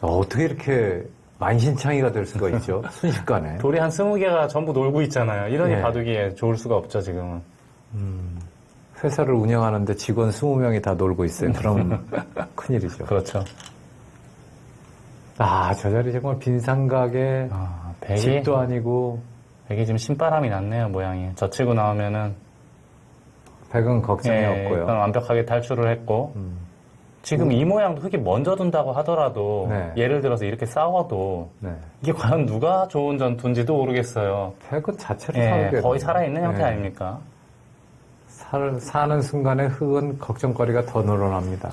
어떻게 이렇게 만신창이가 될 수가 있죠? 순식간에. 돌이 한 20개가 전부 놀고 있잖아요. 이러니 네. 바둑이 좋을 수가 없죠, 지금은. 회사를 운영하는데 직원 20명이 다 놀고 있어요. 그럼 큰일이죠. 그렇죠. 아, 저 자리 정말 빈상각에 아, 백이 집도 아니고 지금 신바람이 났네요, 모양이. 젖히고 나오면은 백은 걱정이 없고요. 일단 완벽하게 탈출을 했고 지금 이 모양도 흙이 먼저 둔다고 하더라도 네. 예를 들어서 이렇게 싸워도 네. 이게 과연 누가 좋은 전투인지도 모르겠어요. 백은 자체로 예, 살게 거의 살아있는 형태 네. 아닙니까? 사는 순간에 흙은 걱정거리가 더 늘어납니다.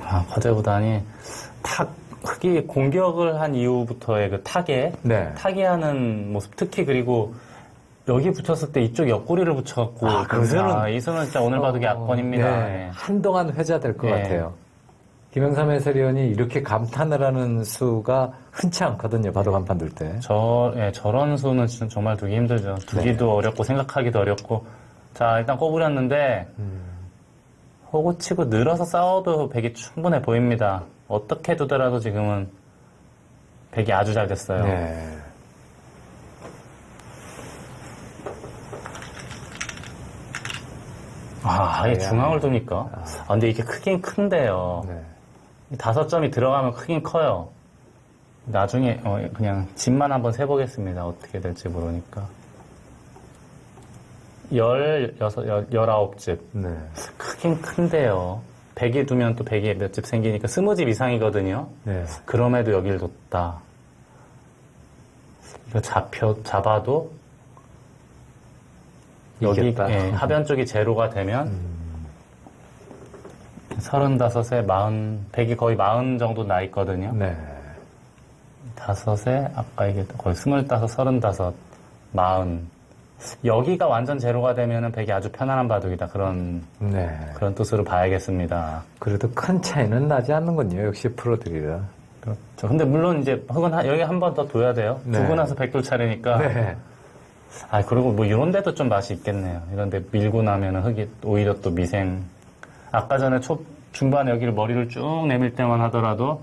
아, 거제보다니 흙이 공격을 한 이후부터의 그 네. 타개하는 모습, 특히 그리고 여기 붙였을 때 이쪽 옆구리를 붙여갖고 아, 그거는- 이 선은 진짜 오늘 바둑이 악권입니다. 네. 예. 한동안 회자될 것 예. 같아요. 김영삼 해설위원이 이렇게 감탄을 하는 수가 흔치 않거든요. 바둑 한 판 둘 때. 저런 수는 진짜 정말 두기 힘들죠. 두기도 어렵고 생각하기도 어렵고. 자, 일단 꼬부렸는데 호구 치고 늘어서 싸워도 백이 충분해 보입니다. 어떻게 두더라도 지금은 백이 아주 잘 됐어요. 네. 아예 중앙을 두니까. 아, 근데 이게 크긴 큰데요. 네. 5점이 들어가면 크긴 커요. 나중에 그냥 집만 한번 세보겠습니다. 어떻게 될지 모르니까. 19집. 네. 크긴 큰데요. 100이 두면 또 100에 몇 집 생기니까 20집 이상이거든요. 네. 그럼에도 여길 뒀다. 이거 잡아도 여기 이겼다. 하변 쪽이 제로가 되면 35에 100이 거의 40 정도 나 있거든요. 네. 5에 아까 이게 거의 25, 35, 40. 여기가 완전 제로가 되면은 100이 아주 편안한 바둑이다. 그런 네. 뜻으로 봐야겠습니다. 그래도 큰 차이는 나지 않는군요. 역시 프로들이라. 그렇죠. 근데 물론 이제 흙은 여기 한 번 더 둬야 돼요. 네. 두고 나서 백돌 차례니까. 네. 아, 그리고 뭐 이런 데도 좀 맛이 있겠네요. 이런 데 밀고 나면은 흙이 오히려 또 미생. 아까 전에 중반에 여기를 머리를 쭉 내밀 때만 하더라도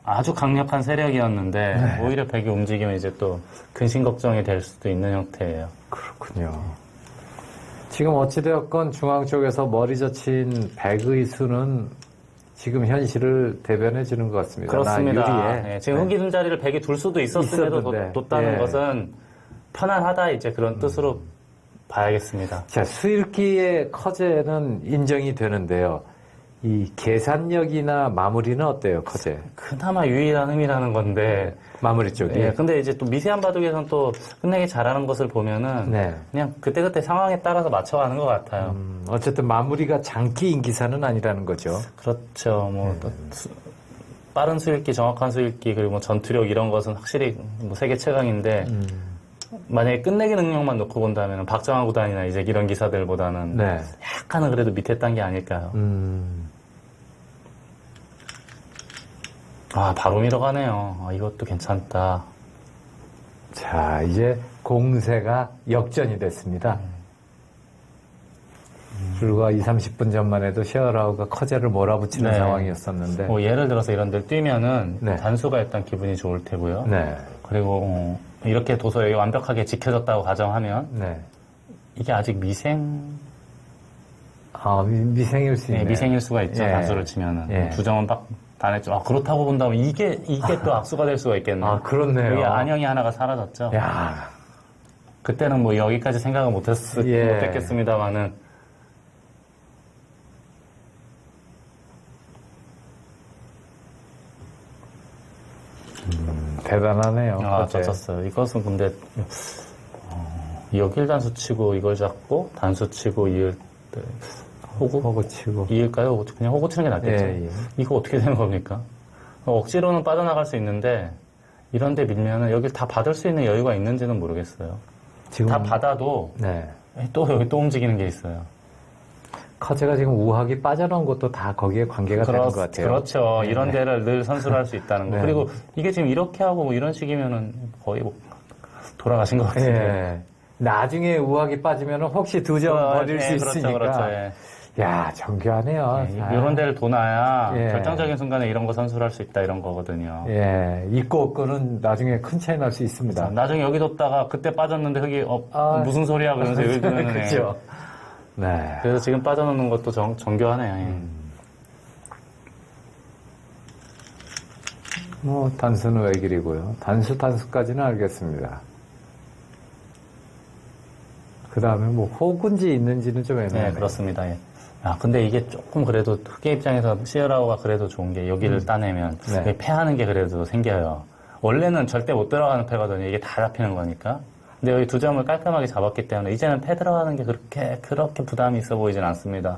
아주 강력한 세력이었는데 오히려 백이 움직이면 이제 또 근심 걱정이 될 수도 있는 형태예요. 그렇군요. 지금 어찌되었건 중앙 쪽에서 머리 젖힌 백의 수는 지금 현실을 대변해 주는 것 같습니다. 그렇습니다. 나 유리해. 예, 지금 흙이 둔 자리를 백이 둘 수도 있었음에도 있었는데. 뒀다는 예. 것은 편안하다 이제 그런 뜻으로 봐야겠습니다. 자, 수일기의 커제는 인정이 되는데요. 이 계산력이나 마무리는 어때요, 커제? 그나마 유일한 흠이라는 건데. 마무리 쪽이. 예, 근데 이제 또 미세한 바둑에서는 또 끝내기 잘하는 것을 보면은 네. 그냥 그때그때 상황에 따라서 맞춰가는 것 같아요. 어쨌든 마무리가 장기인 기사는 아니라는 거죠. 그렇죠. 뭐 또 빠른 수읽기, 정확한 수읽기 그리고 뭐 전투력 이런 것은 확실히 뭐 세계 최강인데 만약에 끝내기 능력만 놓고 본다면 박정환 구단이나 이제 이런 기사들보다는 네. 약간은 그래도 밑에 단계 아닐까요? 아, 바로 밀어가네요. 아, 이것도 괜찮다. 자, 이제 공세가 역전이 됐습니다. 불과 30분 전만 해도 셰어라우가 커제를 몰아붙이는 네. 상황이었었는데. 뭐 예를 들어서 이런 데를 뛰면은 네. 단수가 일단 기분이 좋을 테고요. 네. 그리고 이렇게 도서력이 완벽하게 지켜졌다고 가정하면 네. 이게 아직 미생일 수 있네. 미생일 수가 있죠. 예. 단수를 치면은 예. 두 점은 딱 단했죠. 아, 그렇다고 본다면 이게 또 악수가 될 수가 있겠네요. 아, 그렇네요. 여기 안형이 하나가 사라졌죠. 야, 그때는 뭐 여기까지 생각을 예. 못했겠습니다만은 대단하네요. 커제. 졌어요. 이것은 근데 여길 단수 치고 이걸 잡고 단수 치고 이을 때 호구 치고. 이을까요? 그냥 호구 치는 게 낫겠죠. 예, 예. 이거 어떻게 되는 겁니까? 억지로는 빠져나갈 수 있는데 이런 데 밀면은 여길 다 받을 수 있는 여유가 있는지는 모르겠어요. 지금 다 받아도 네. 또 여기 또 움직이는 게 있어요. 커제가 지금 우학이 빠져나온 것도 다 거기에 관계가 되는 것 같아요. 그렇죠. 네. 이런 데를 늘 선수할 수 있다는 거. 네. 그리고 이게 지금 이렇게 하고 뭐 이런 식이면은 거의 뭐 돌아가신 것 같은데. 예. 나중에 우학이 빠지면 혹시 두 점 버릴 수 있으니까. 그렇죠. 예. 야, 정교하네요. 자. 이런 데를 도놔야 예. 결정적인 순간에 이런 거 선수할 수 있다 이런 거거든요. 예, 있고 없고는 나중에 큰 차이 날 수 있습니다. 나중에 여기 뒀다가 그때 빠졌는데 흙이 무슨 소리야 그러면서 여기 두면은 그렇죠. 네. 그래서 지금 빠져놓는 것도 정교하네요. 예. 뭐 단수는 외길이고요. 단수까지는 알겠습니다. 그 다음에 뭐 호군지 있는지는 좀 애매해요. 네, 그렇습니다. 예. 아, 근데 이게 조금 그래도 흑의 입장에서 시어라우가 그래도 좋은 게 여기를 따내면 네. 여기 패하는 게 그래도 생겨요. 원래는 절대 못 들어가는 패거든요. 이게 다 잡히는 거니까. 근데 여기 두 점을 깔끔하게 잡았기 때문에 이제는 패 들어가는 게 그렇게 부담이 있어 보이진 않습니다.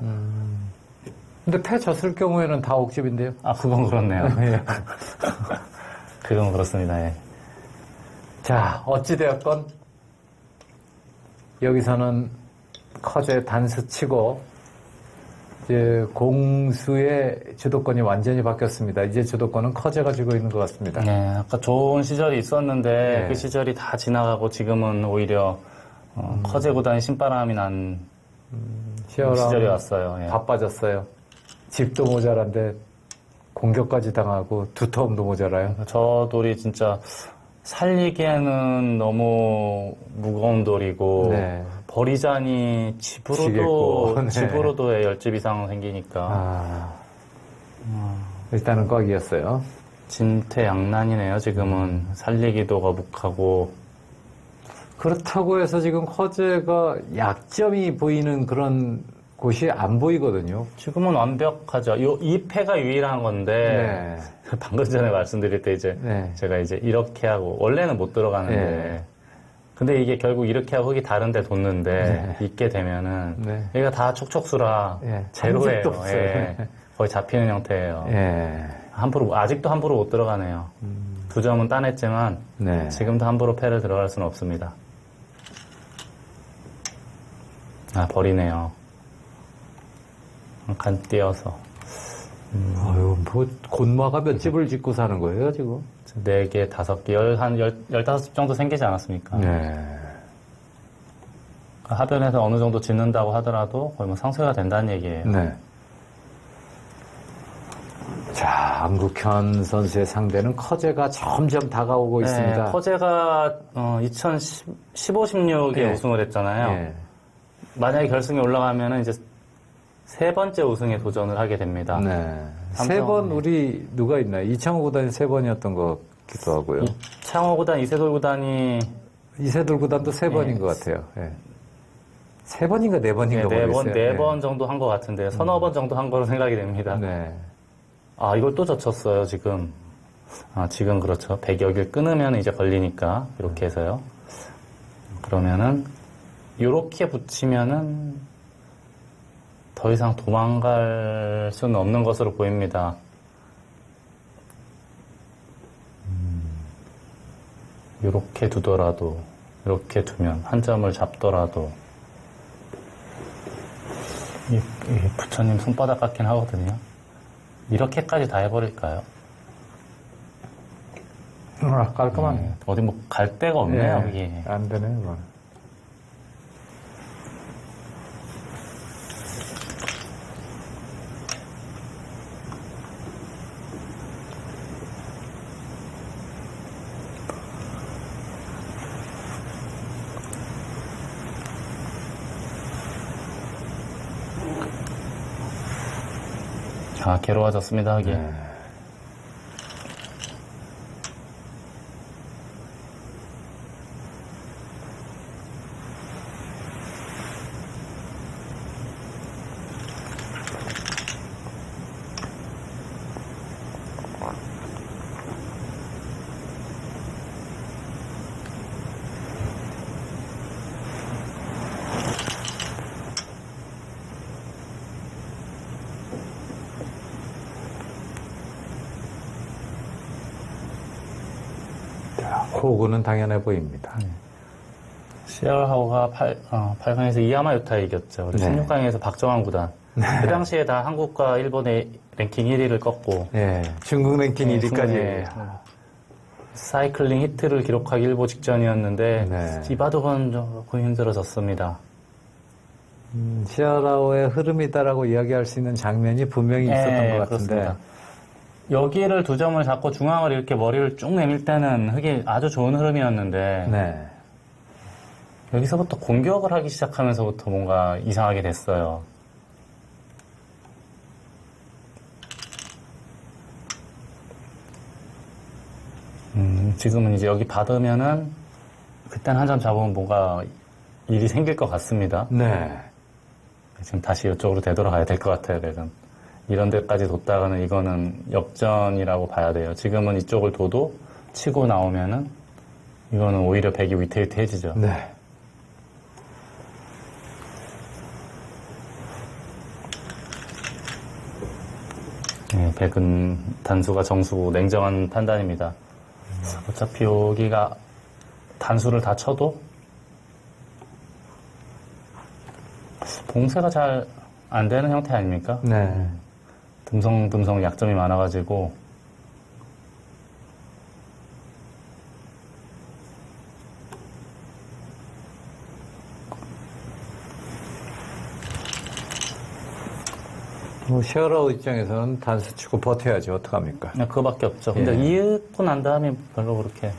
근데 패 졌을 경우에는 다 옥집인데요. 아, 그건 그렇네요. 예. 그건 그렇습니다. 예. 자, 어찌되었건 여기서는 커제 단수 치고 이제 공수의 주도권이 완전히 바뀌었습니다. 이제 주도권은 커제가 쥐고 있는 것 같습니다. 네, 아까 좋은 시절이 있었는데 네. 그 시절이 다 지나가고 지금은 오히려 커제 구단이 신바람이 난 시절이 왔어요. 예. 바빠졌어요. 집도 모자란데 공격까지 당하고 두터움도 모자라요. 저 돌이 진짜 살리기에는 너무 무거운 돌이고 네. 버리자니 지겠고, 네. 집으로도 10집 이상 생기니까 일단은 꽉이었어요. 진퇴양난이네요. 지금은 살리기도 거북하고 그렇다고 해서 지금 커제가 약점이 보이는 그런 곳이 안 보이거든요. 지금은 완벽하죠. 이 패가 유일한 건데 방금 전에 말씀드릴 때 이제 네. 제가 이제 이렇게 하고 원래는 못 들어가는데 네. 근데 이게 결국 이렇게 하고 흙이 다른데 뒀는데 있게 되면은 네. 여기가 다 촉촉수라 예, 제로예요. 한 집도 없어요. 예. 거의 잡히는 형태예요. 예. 아직도 함부로 못 들어가네요. 두 점은 따냈지만 네. 지금도 함부로 패를 들어갈 수는 없습니다. 아, 버리네요. 간 띄어서. 아유, 뭐, 곤마가 몇 집을 짓고 사는 거예요, 지금? 4개, 5개, 한 15집 정도 생기지 않았습니까? 네. 하변에서 어느 정도 짓는다고 하더라도 거의 뭐 상쇄가 된다는 얘기예요. 네. 자, 안국현 선수의 상대는 커제가 점점 다가오고 있습니다. 커제가 2015, 16에 네. 우승을 했잖아요. 예. 만약에 결승에 올라가면은 이제 세 번째 우승에 도전을 하게 됩니다. 네. 삼성, 세 번 우리 누가 있나요? 이창호 구단이 세 번이었던 것 같기도 하고요. 창호 구단, 이세돌 구단이 이세돌 구단도 세 번인 것 같아요. 예. 3번인가 4번인가 모르겠어요. 네 번 정도 한 것 같은데, 서너 번 정도 한 거로 생각이 됩니다. 네. 아, 이걸 또 젖혔어요, 지금. 아, 지금 그렇죠. 100 여길 끊으면 이제 걸리니까, 이렇게 해서요. 그러면은, 요렇게 붙이면은, 더 이상 도망갈 수는 없는 것으로 보입니다. 요렇게 두더라도, 이렇게 두면, 한 점을 잡더라도, 이 부처님 손바닥 같긴 하거든요. 이렇게까지 다 해버릴까요? 깔끔하네. 어디 뭐 갈 데가 없네요, 예, 이게. 안 되네, 이건. 아, 괴로워졌습니다, 이게. 네. 호구는 당연해 보입니다. 시얼하우가 8강에서 이야마 유타 이겼죠. 그리고 네. 16강에서 박정환 구단. 그 당시에 다 한국과 일본의 랭킹 1위를 꺾고 예, 중국 랭킹 1위까지. 네. 사이클링 히트를 기록하기 일보 직전이었는데 네. 이바도건 조금 힘들어졌습니다. 시아라오의 흐름이다라고 이야기할 수 있는 장면이 분명히 있었던 것 같은데. 그렇습니다. 여기를 2점을 잡고 중앙을 이렇게 머리를 쭉 내밀 때는 흙이 아주 좋은 흐름이었는데 네. 여기서부터 공격을 하기 시작하면서부터 뭔가 이상하게 됐어요. 지금은 이제 여기 받으면은 그땐 한 점 잡으면 뭔가 일이 생길 것 같습니다. 네. 지금 다시 이쪽으로 되돌아가야 될 것 같아요, 내가. 이런 데까지 뒀다가는 이거는 역전이라고 봐야 돼요. 지금은 이쪽을 둬도 치고 나오면은 이거는 오히려 백이 위태위태해지죠. 네. 네, 백은 단수가 정수고 냉정한 판단입니다. 어차피 여기가 단수를 다 쳐도 봉쇄가 잘 안 되는 형태 아닙니까? 네. 듬성듬성 약점이 많아가지고 뭐 시아라오 입장에서는 단수 치고 버텨야지 어떡합니까? 그냥 그거밖에 없죠. 근데 예. 이윽고 난 다음에 별로 그렇게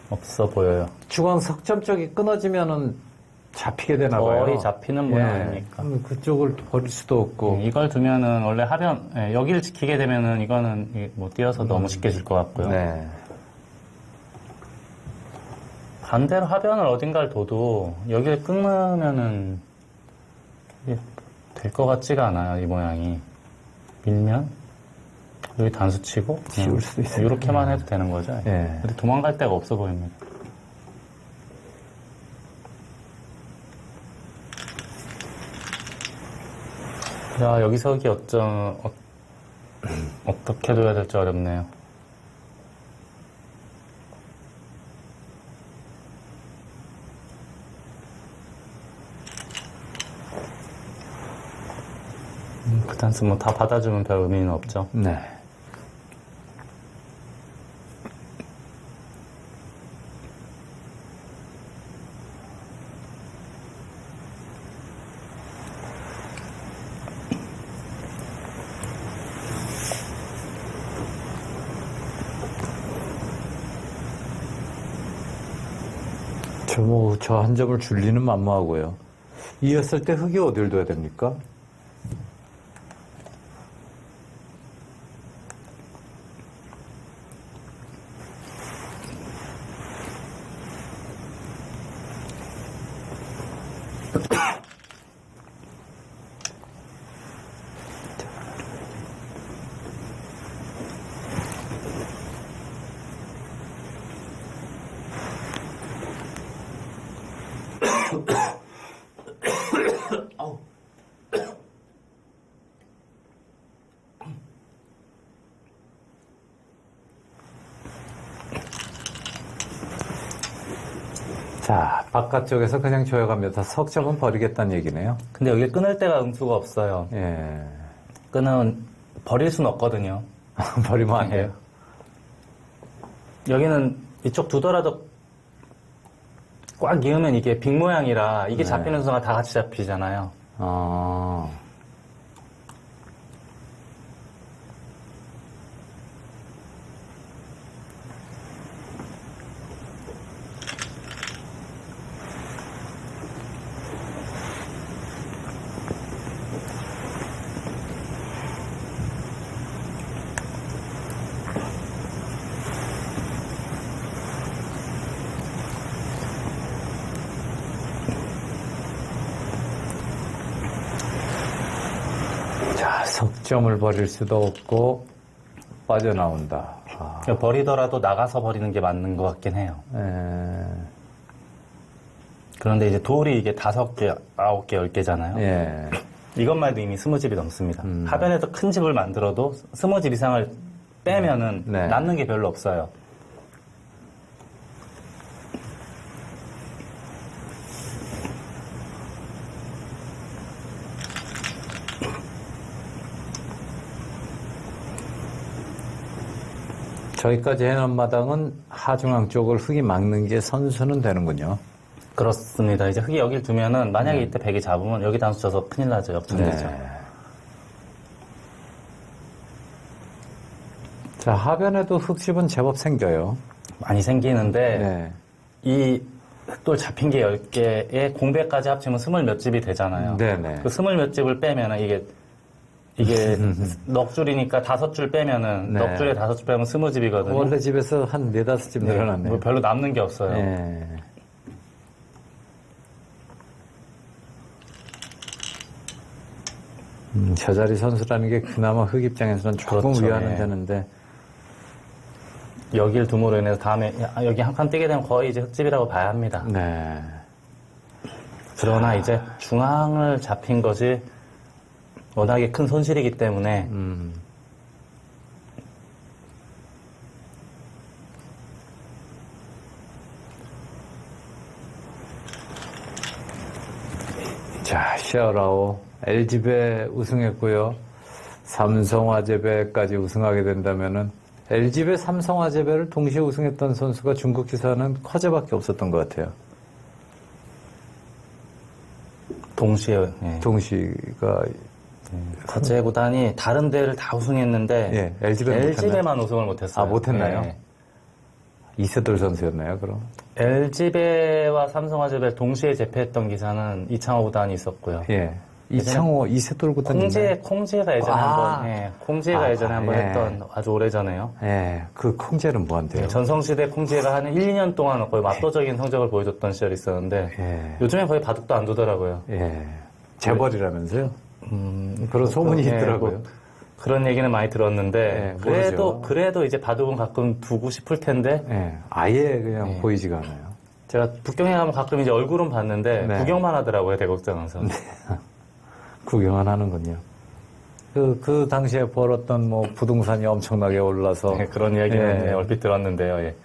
없어 보여요. 중앙 석점 쪽이 끊어지면은 잡히게 되나 봐요. 거의 잡히는 모양 아닙니까? 그쪽을 버릴 수도 없고. 이걸 두면은 원래 하변 여기를 지키게 되면은 이거는 뭐 뛰어서 너무 쉽게 질 것 같고요. 네. 반대로 하변을 어딘가를 둬도 여기를 끊으면은 될 것 같지가 않아요. 이 모양이 밀면 여기 단수 치고 치울 수도 있어요. 이렇게만 해도 되는 거죠. 예. 근데 도망갈 데가 없어 보입니다. 야, 여기서기 어떻게 둬야 될지 어렵네요. 그 단수 뭐 다 받아주면 별 의미는 없죠. 네. 저 한 점을 줄리는 만무하고요. 이었을 때 흙이 어딜 둬야 됩니까? 바깥쪽에서 그냥 조여가면서 석점은 버리겠다는 얘기네요. 근데 여기 끊을 데가 응수가 없어요. 예. 끈은 버릴 수는 없거든요. 버리면 안 돼요. 여기는 이쪽 두더라도 꽉 이으면 이게 빅 모양이라 이게 네. 잡히는 순간 다 같이 잡히잖아요. 아. 자, 석점을 버릴 수도 없고 빠져나온다. 아. 버리더라도 나가서 버리는 게 맞는 것 같긴 해요. 예. 그런데 이제 돌이 이게 5개, 9개, 10개잖아요. 예. 이것만 해도 이미 20집이 넘습니다. 하변에서 큰 집을 만들어도 20집 이상을 빼면은 네. 남는 게 별로 없어요. 저기까지 해놓은 마당은 하중앙 쪽을 흙이 막는 게 선수는 되는군요. 그렇습니다. 이제 흙이 여길 두면은 만약에 이때 백이 잡으면 여기 단수 쳐서 큰일 나죠. 역전되죠. 자, 하변에도 흙집은 제법 생겨요. 많이 생기는데 네. 이 흙돌 잡힌 게 10개에 공백까지 합치면 20 몇 집이 되잖아요. 네네. 그 20 몇 집을 빼면은 이게 넉 줄이니까 5줄 빼면은 네. 넉 줄에 5줄 빼면 20집이거든요. 원래 집에서 한 4-5집 늘어났네요. 뭐 별로 남는 게 없어요. 예. 저 자리 선수라는 게 그나마 흙 입장에서는 조금 그렇죠, 위안은 예. 되는데, 여길 둠으로 인해서 다음에 여기 한 칸 뛰게 되면 거의 이제 흙집이라고 봐야 합니다. 네. 그러나 이제 중앙을 잡힌 것이 워낙에 큰 손실이기 때문에 자, 시어라오 LG배 우승했고요. 삼성화재배까지 우승하게 된다면은 LG배 삼성화재배를 동시에 우승했던 선수가 중국 기사는 커제밖에 없었던 것 같아요. 동시에 예. 동시가 거제 구단이 다른 데를 다 우승했는데 예, LG배는 LG배만 우승을 못했어요. 아, 못했나요? 예. 이세돌 선수였나요, 그럼? LG배와 삼성화재배 동시에 재패했던 기사는 이창호 구단이 있었고요. 예. 이창호, 이세돌 구단. 콩지혜가 예전에 한번, 예, 콩지혜가 예전에 한번 예. 했던 아주 오래전에요. 예, 그 콩제는 뭐한테요? 전성시대 콩지혜가 한 1, 2년 동안 거의 압도적인 성적을 보여줬던 시절이 있었는데 예. 요즘엔 거의 바둑도 안 두더라고요. 예. 재벌이라면서요? 그런 소문이 예, 있더라고요. 뭐 그런 얘기는 많이 들었는데 예, 모르죠. 그래도 이제 바둑은 가끔 두고 싶을 텐데 예. 아예 그냥 예. 보이지가 않아요. 제가 북경에 가면 가끔 이제 얼굴은 봤는데 네. 구경만 하더라고요, 대국장 선수. 구경은 하는군요. 그 당시에 벌었던 뭐 부동산이 엄청나게 올라서. 네, 그런 이야기는 예. 예, 얼핏 들었는데요. 예.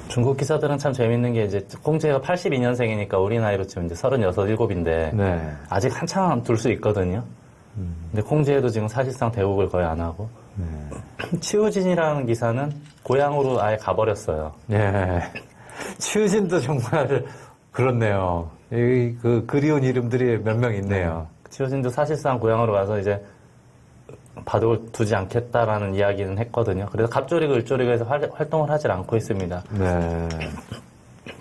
중국 기사들은 참 재밌는 게 이제 콩지혜가 82년생이니까 우리 나이로 치면 이제 36, 7인데 네. 아직 한참 둘 수 있거든요. 근데 콩지혜도 지금 사실상 대국을 거의 안 하고 네. 치우진이라는 기사는 고향으로 아예 가버렸어요. 예. 치우진도 정말 그렇네요. 그 그리운 이름들이 몇 명 있네요. 치우진도 사실상 고향으로 가서 이제 바둑을 두지 않겠다라는 이야기는 했거든요. 그래서 갑조리그, 을조리그에서 활동을 하질 않고 있습니다. 네.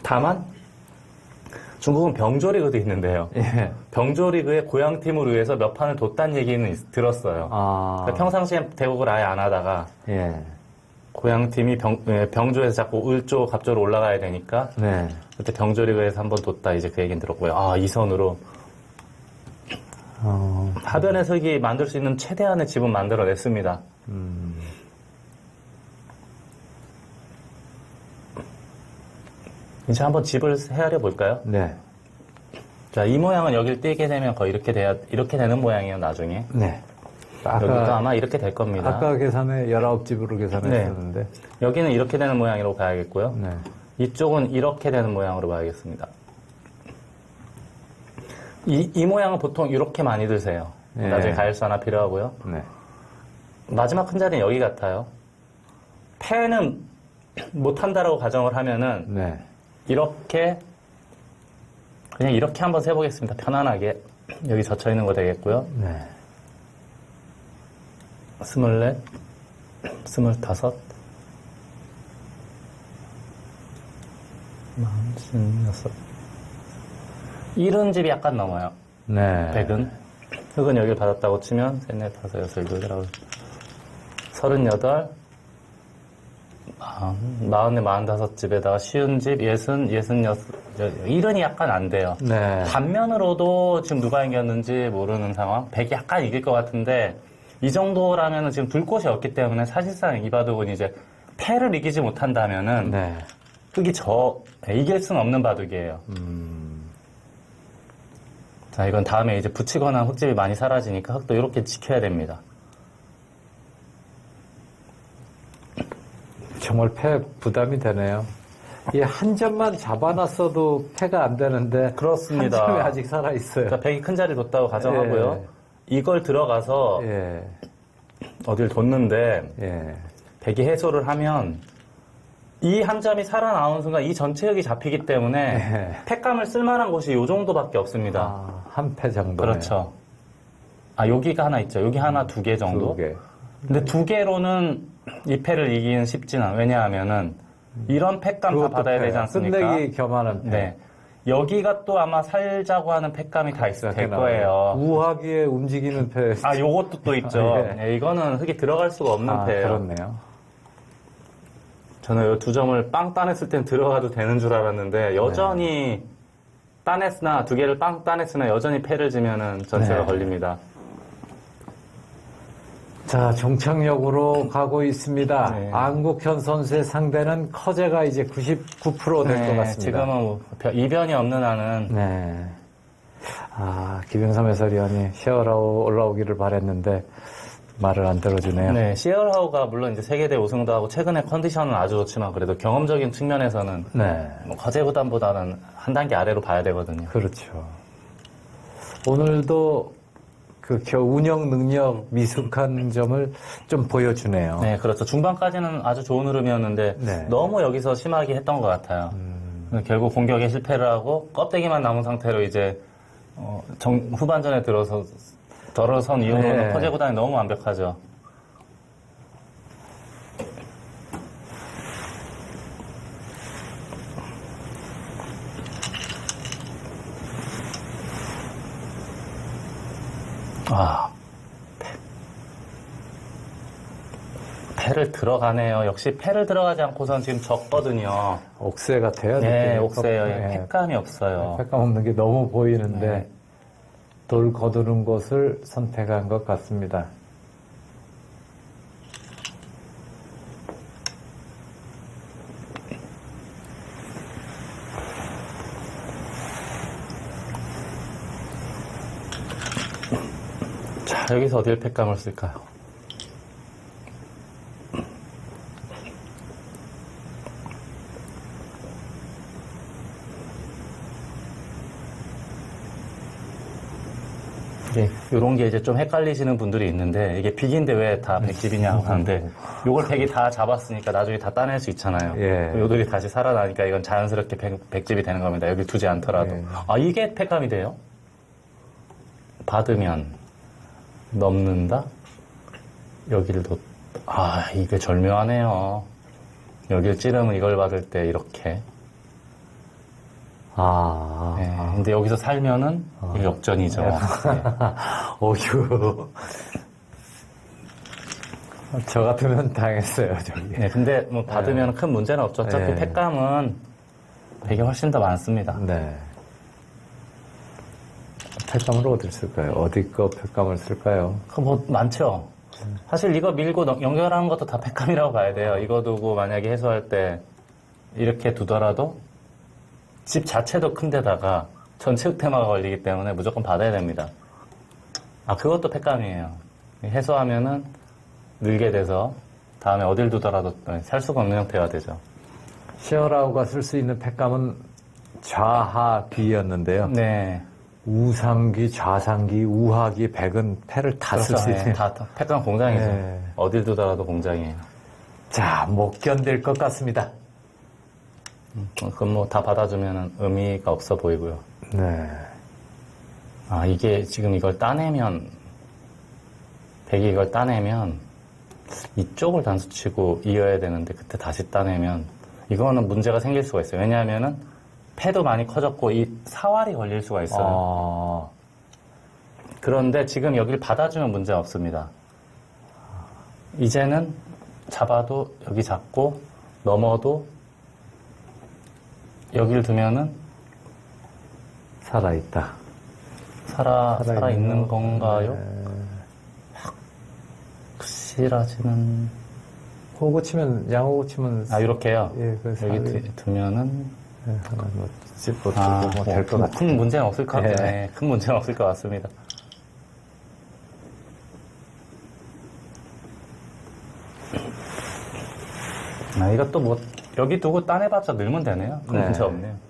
다만 중국은 병조리그도 있는데요. 예. 병조리그의 고향팀을 위해서 몇 판을 뒀다는 얘기는 들었어요. 아. 그러니까 평상시에 대국을 아예 안 하다가 예. 고향팀이 병조에서 자꾸 을조, 갑조로 올라가야 되니까 네. 그때 병조리그에서 한번 뒀다 이제 그 얘기는 들었고요. 아, 이 선으로 하변의 석이 만들 수 있는 최대한의 집은 만들어냈습니다. 이제 한번 집을 헤아려 볼까요? 네. 자, 이 모양은 여기를 띄게 되면 거의 이렇게 되는 모양이에요, 나중에. 네. 여기도 아마 이렇게 될 겁니다. 아까 계산에 19집으로 계산했었는데. 여기는 이렇게 되는 모양으로 봐야겠고요. 네. 이쪽은 이렇게 되는 모양으로 봐야겠습니다. 이 모양은 보통 이렇게 많이 드세요. 네. 나중에 가일수 하나 필요하고요. 네. 마지막 큰 자리는 여기 같아요. 패는 못한다라고 가정을 하면은 네. 이렇게 그냥 이렇게 한번 세보겠습니다. 편안하게. 여기 젖혀 있는 거 되겠고요. 네. 24, 25, 46, 70집이 약간 넘어요. 네. 100은. 흙은 여기를 받았다고 치면, 3, 4, 5, 6, 7, 8, 38, 45집에다가 쉬운 집, 60, 66, 70이 약간 안 돼요. 네. 단면으로도 지금 누가 이겼는지 모르는 상황. 100이 약간 이길 것 같은데, 이 정도라면은 지금 둘 곳이 없기 때문에 사실상 이 바둑은 이제 패를 이기지 못한다면은, 네. 흙이 이길 수는 없는 바둑이에요. 자, 이건 다음에 이제 붙이거나 흙집이 많이 사라지니까 흙도 이렇게 지켜야 됩니다. 정말 패 부담이 되네요. 이 한 점만 잡아놨어도 패가 안 되는데. 그렇습니다. 한 점이 아직 살아있어요. 그러니까 100이 큰 자리 뒀다고 가정하고요. 이걸 들어가서 예. 어딜 뒀는데 예. 100이 해소를 하면 이 한 점이 살아나온 순간 이 전체 흙이 잡히기 때문에 네. 패감을 쓸만한 곳이 이 정도밖에 없습니다. 아, 한 패 정도. 그렇죠. 아, 여기가 하나 있죠. 여기 하나 2개 정도. 2개. 근데 2개로는 이 패를 이기는 쉽진 않아요. 왜냐하면은 이런 패감 다 받아야 되지 않습니까? 끝내기 겸하는 패. 네. 여기가 또 아마 살자고 하는 패감이 다 있을 될 거예요. 우하기에 움직이는 패. 아, 요것도 또 있죠. 아, 예. 네, 이거는 흙이 들어갈 수가 없는 패예요. 그렇네요. 저는 이 2점을 빵 따냈을 땐 들어가도 되는 줄 알았는데 여전히 따냈으나 2개를 빵 따냈으나 여전히 패를 지면은 전체가 네. 걸립니다. 자, 종착역으로 가고 있습니다. 네. 안국현 선수의 상대는 커제가 이제 99% 될 것 같습니다. 지금은 뭐 이변이 없는 한은 네. 아, 김영삼 해설위원이 쉐어라우 올라오기를 바랬는데 말을 안 들어주네요. 네, 시얼하우가 물론 이제 세계대 우승도 하고 최근에 컨디션은 아주 좋지만 그래도 경험적인 측면에서는 네. 뭐 거제구단보다는 한 단계 아래로 봐야 되거든요. 그렇죠. 오늘도 그 운영 능력 미숙한 점을 좀 보여주네요. 네, 그렇죠. 중반까지는 아주 좋은 흐름이었는데 네. 너무 여기서 심하게 했던 것 같아요. 결국 공격에 실패를 하고 껍데기만 남은 상태로 이제 후반전에 들어선 이후로는 네. 커제구단이 너무 완벽하죠. 아, 패를 들어가네요. 역시 패를 들어가지 않고선 지금 졌거든요. 옥새 같아요. 네, 느낌이. 옥새요. 네. 패감이 없어요. 패감 없는 게 너무 보이는데 네. 돌 거두는 곳을 선택한 것 같습니다. 자, 여기서 어딜 패감을 쓸까요? 이런 게 이제 좀 헷갈리시는 분들이 있는데 이게 빅인데 왜 다 100집이냐고 하는데 요걸 100이 다 잡았으니까 나중에 다 따낼 수 있잖아요. 예. 요들이 다시 살아나니까 이건 자연스럽게 100집이 되는 겁니다. 여기 두지 않더라도. 예. 아, 이게 패감이 돼요? 받으면 넘는다? 여기를 이게 절묘하네요. 여길 찌르면 이걸 받을 때 이렇게. 네, 근데 여기서 살면은 이게 역전이죠. 네. 어휴. 저 같으면 당했어요, 저기. 네, 근데 뭐 받으면 큰 문제는 없죠. 어차피 네. 패감은 되게 훨씬 더 많습니다. 네. 패감을 어딜 쓸까요? 어디 거 패감을 쓸까요? 뭐 많죠. 사실 이거 밀고 연결하는 것도 다 패감이라고 봐야 돼요. 이거 두고 만약에 해소할 때 이렇게 두더라도 집 자체도 큰 데다가 전체적 테마가 걸리기 때문에 무조건 받아야 됩니다. 아, 그것도 팩감이에요. 해소하면은 늘게 돼서 다음에 어딜 두더라도 살 수가 없는 형태가 되죠. 셰어라우가 쓸 수 있는 팩감은 좌하귀였는데요. 네. 우상귀, 좌상귀, 우하귀, 백은 패를 다 쓸 수 그렇죠. 있어요. 다 팩감 공장이죠. 네. 어딜 두더라도 공장이에요. 자, 못 견딜 것 같습니다. 그건 뭐 다 받아주면 의미가 없어 보이고요. 네. 아, 이게 지금 이걸 따내면, 백이 이걸 따내면, 이쪽을 단수치고 이어야 되는데, 그때 다시 따내면, 이거는 문제가 생길 수가 있어요. 왜냐하면은, 패도 많이 커졌고, 이 사활이 걸릴 수가 있어요. 그런데 지금 여기를 받아주면 문제가 없습니다. 이제는 잡아도 여기 잡고, 넘어도 여기를 두면은, 살아있다. 살아있는 건가요? 네. 확실하지는. 호구 치면, 양호구 치면. 아, 이렇게요? 예, 그 여기 두면은. 네, 하나 뭐, 찝고 아, 뭐 될 것 같아요. 큰 문제는 없을 것 같아요. 예. 네, 큰 문제는 없을 것 같습니다. 아, 이것도 뭐, 여기 두고 따내봤자 늘면 되네요. 큰 네. 문제 없네요.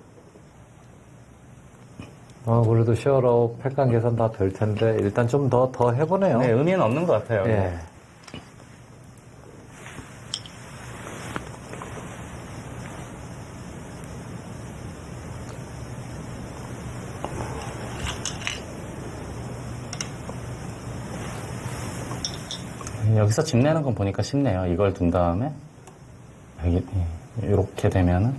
그래도 셰어라우 팩감 계산 다 될 텐데, 일단 좀 더 해보네요. 네, 의미는 없는 것 같아요. 예. 여기서 집 내는 건 보니까 쉽네요. 이걸 둔 다음에, 여기, 이렇게 되면은,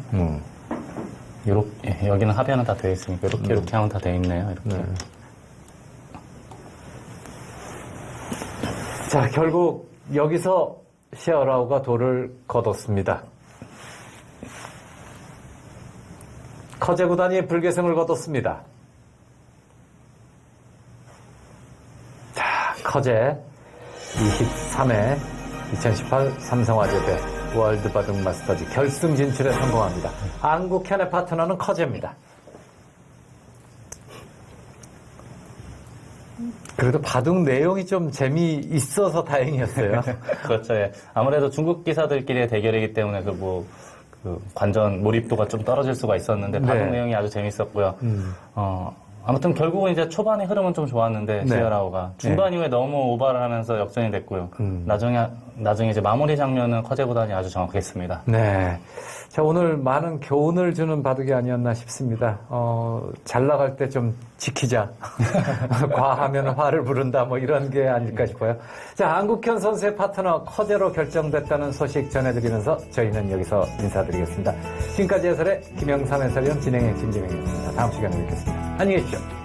여기는 합의는 다 되어 있으니까, 이렇게 하면 다 되어 있네요. 이렇게. 네. 자, 결국 여기서 셰어라우가 돌을 거뒀습니다. 커제 구단이 불계승을 거뒀습니다. 자, 커제 23회 2018 삼성화재대 월드 바둑 마스터즈 결승 진출에 성공합니다. 안국현의 파트너는 커제입니다. 그래도 바둑 내용이 좀 재미있어서 다행이었어요. 그렇죠. 예. 아무래도 중국 기사들끼리의 대결이기 때문에 관전 몰입도가 좀 떨어질 수가 있었는데 바둑 네. 내용이 아주 재밌었고요. 아무튼 결국은 이제 초반의 흐름은 좀 좋았는데 네. 시어라우가 중반 이후에 너무 오버를 하면서 역전이 됐고요. 나중에 이제 마무리 장면은 커제 구단이 아주 정확했습니다. 네. 자, 오늘 많은 교훈을 주는 바둑이 아니었나 싶습니다. 잘 나갈 때 좀 지키자. 과하면 화를 부른다. 뭐 이런 게 아닐까 싶어요. 자, 안국현 선수의 파트너 커제로 결정됐다는 소식 전해드리면서 저희는 여기서 인사드리겠습니다. 지금까지 해설의 김영삼 해설위원 진행의 김재명이었습니다. 다음 시간에 뵙겠습니다. 안녕히 계십시오.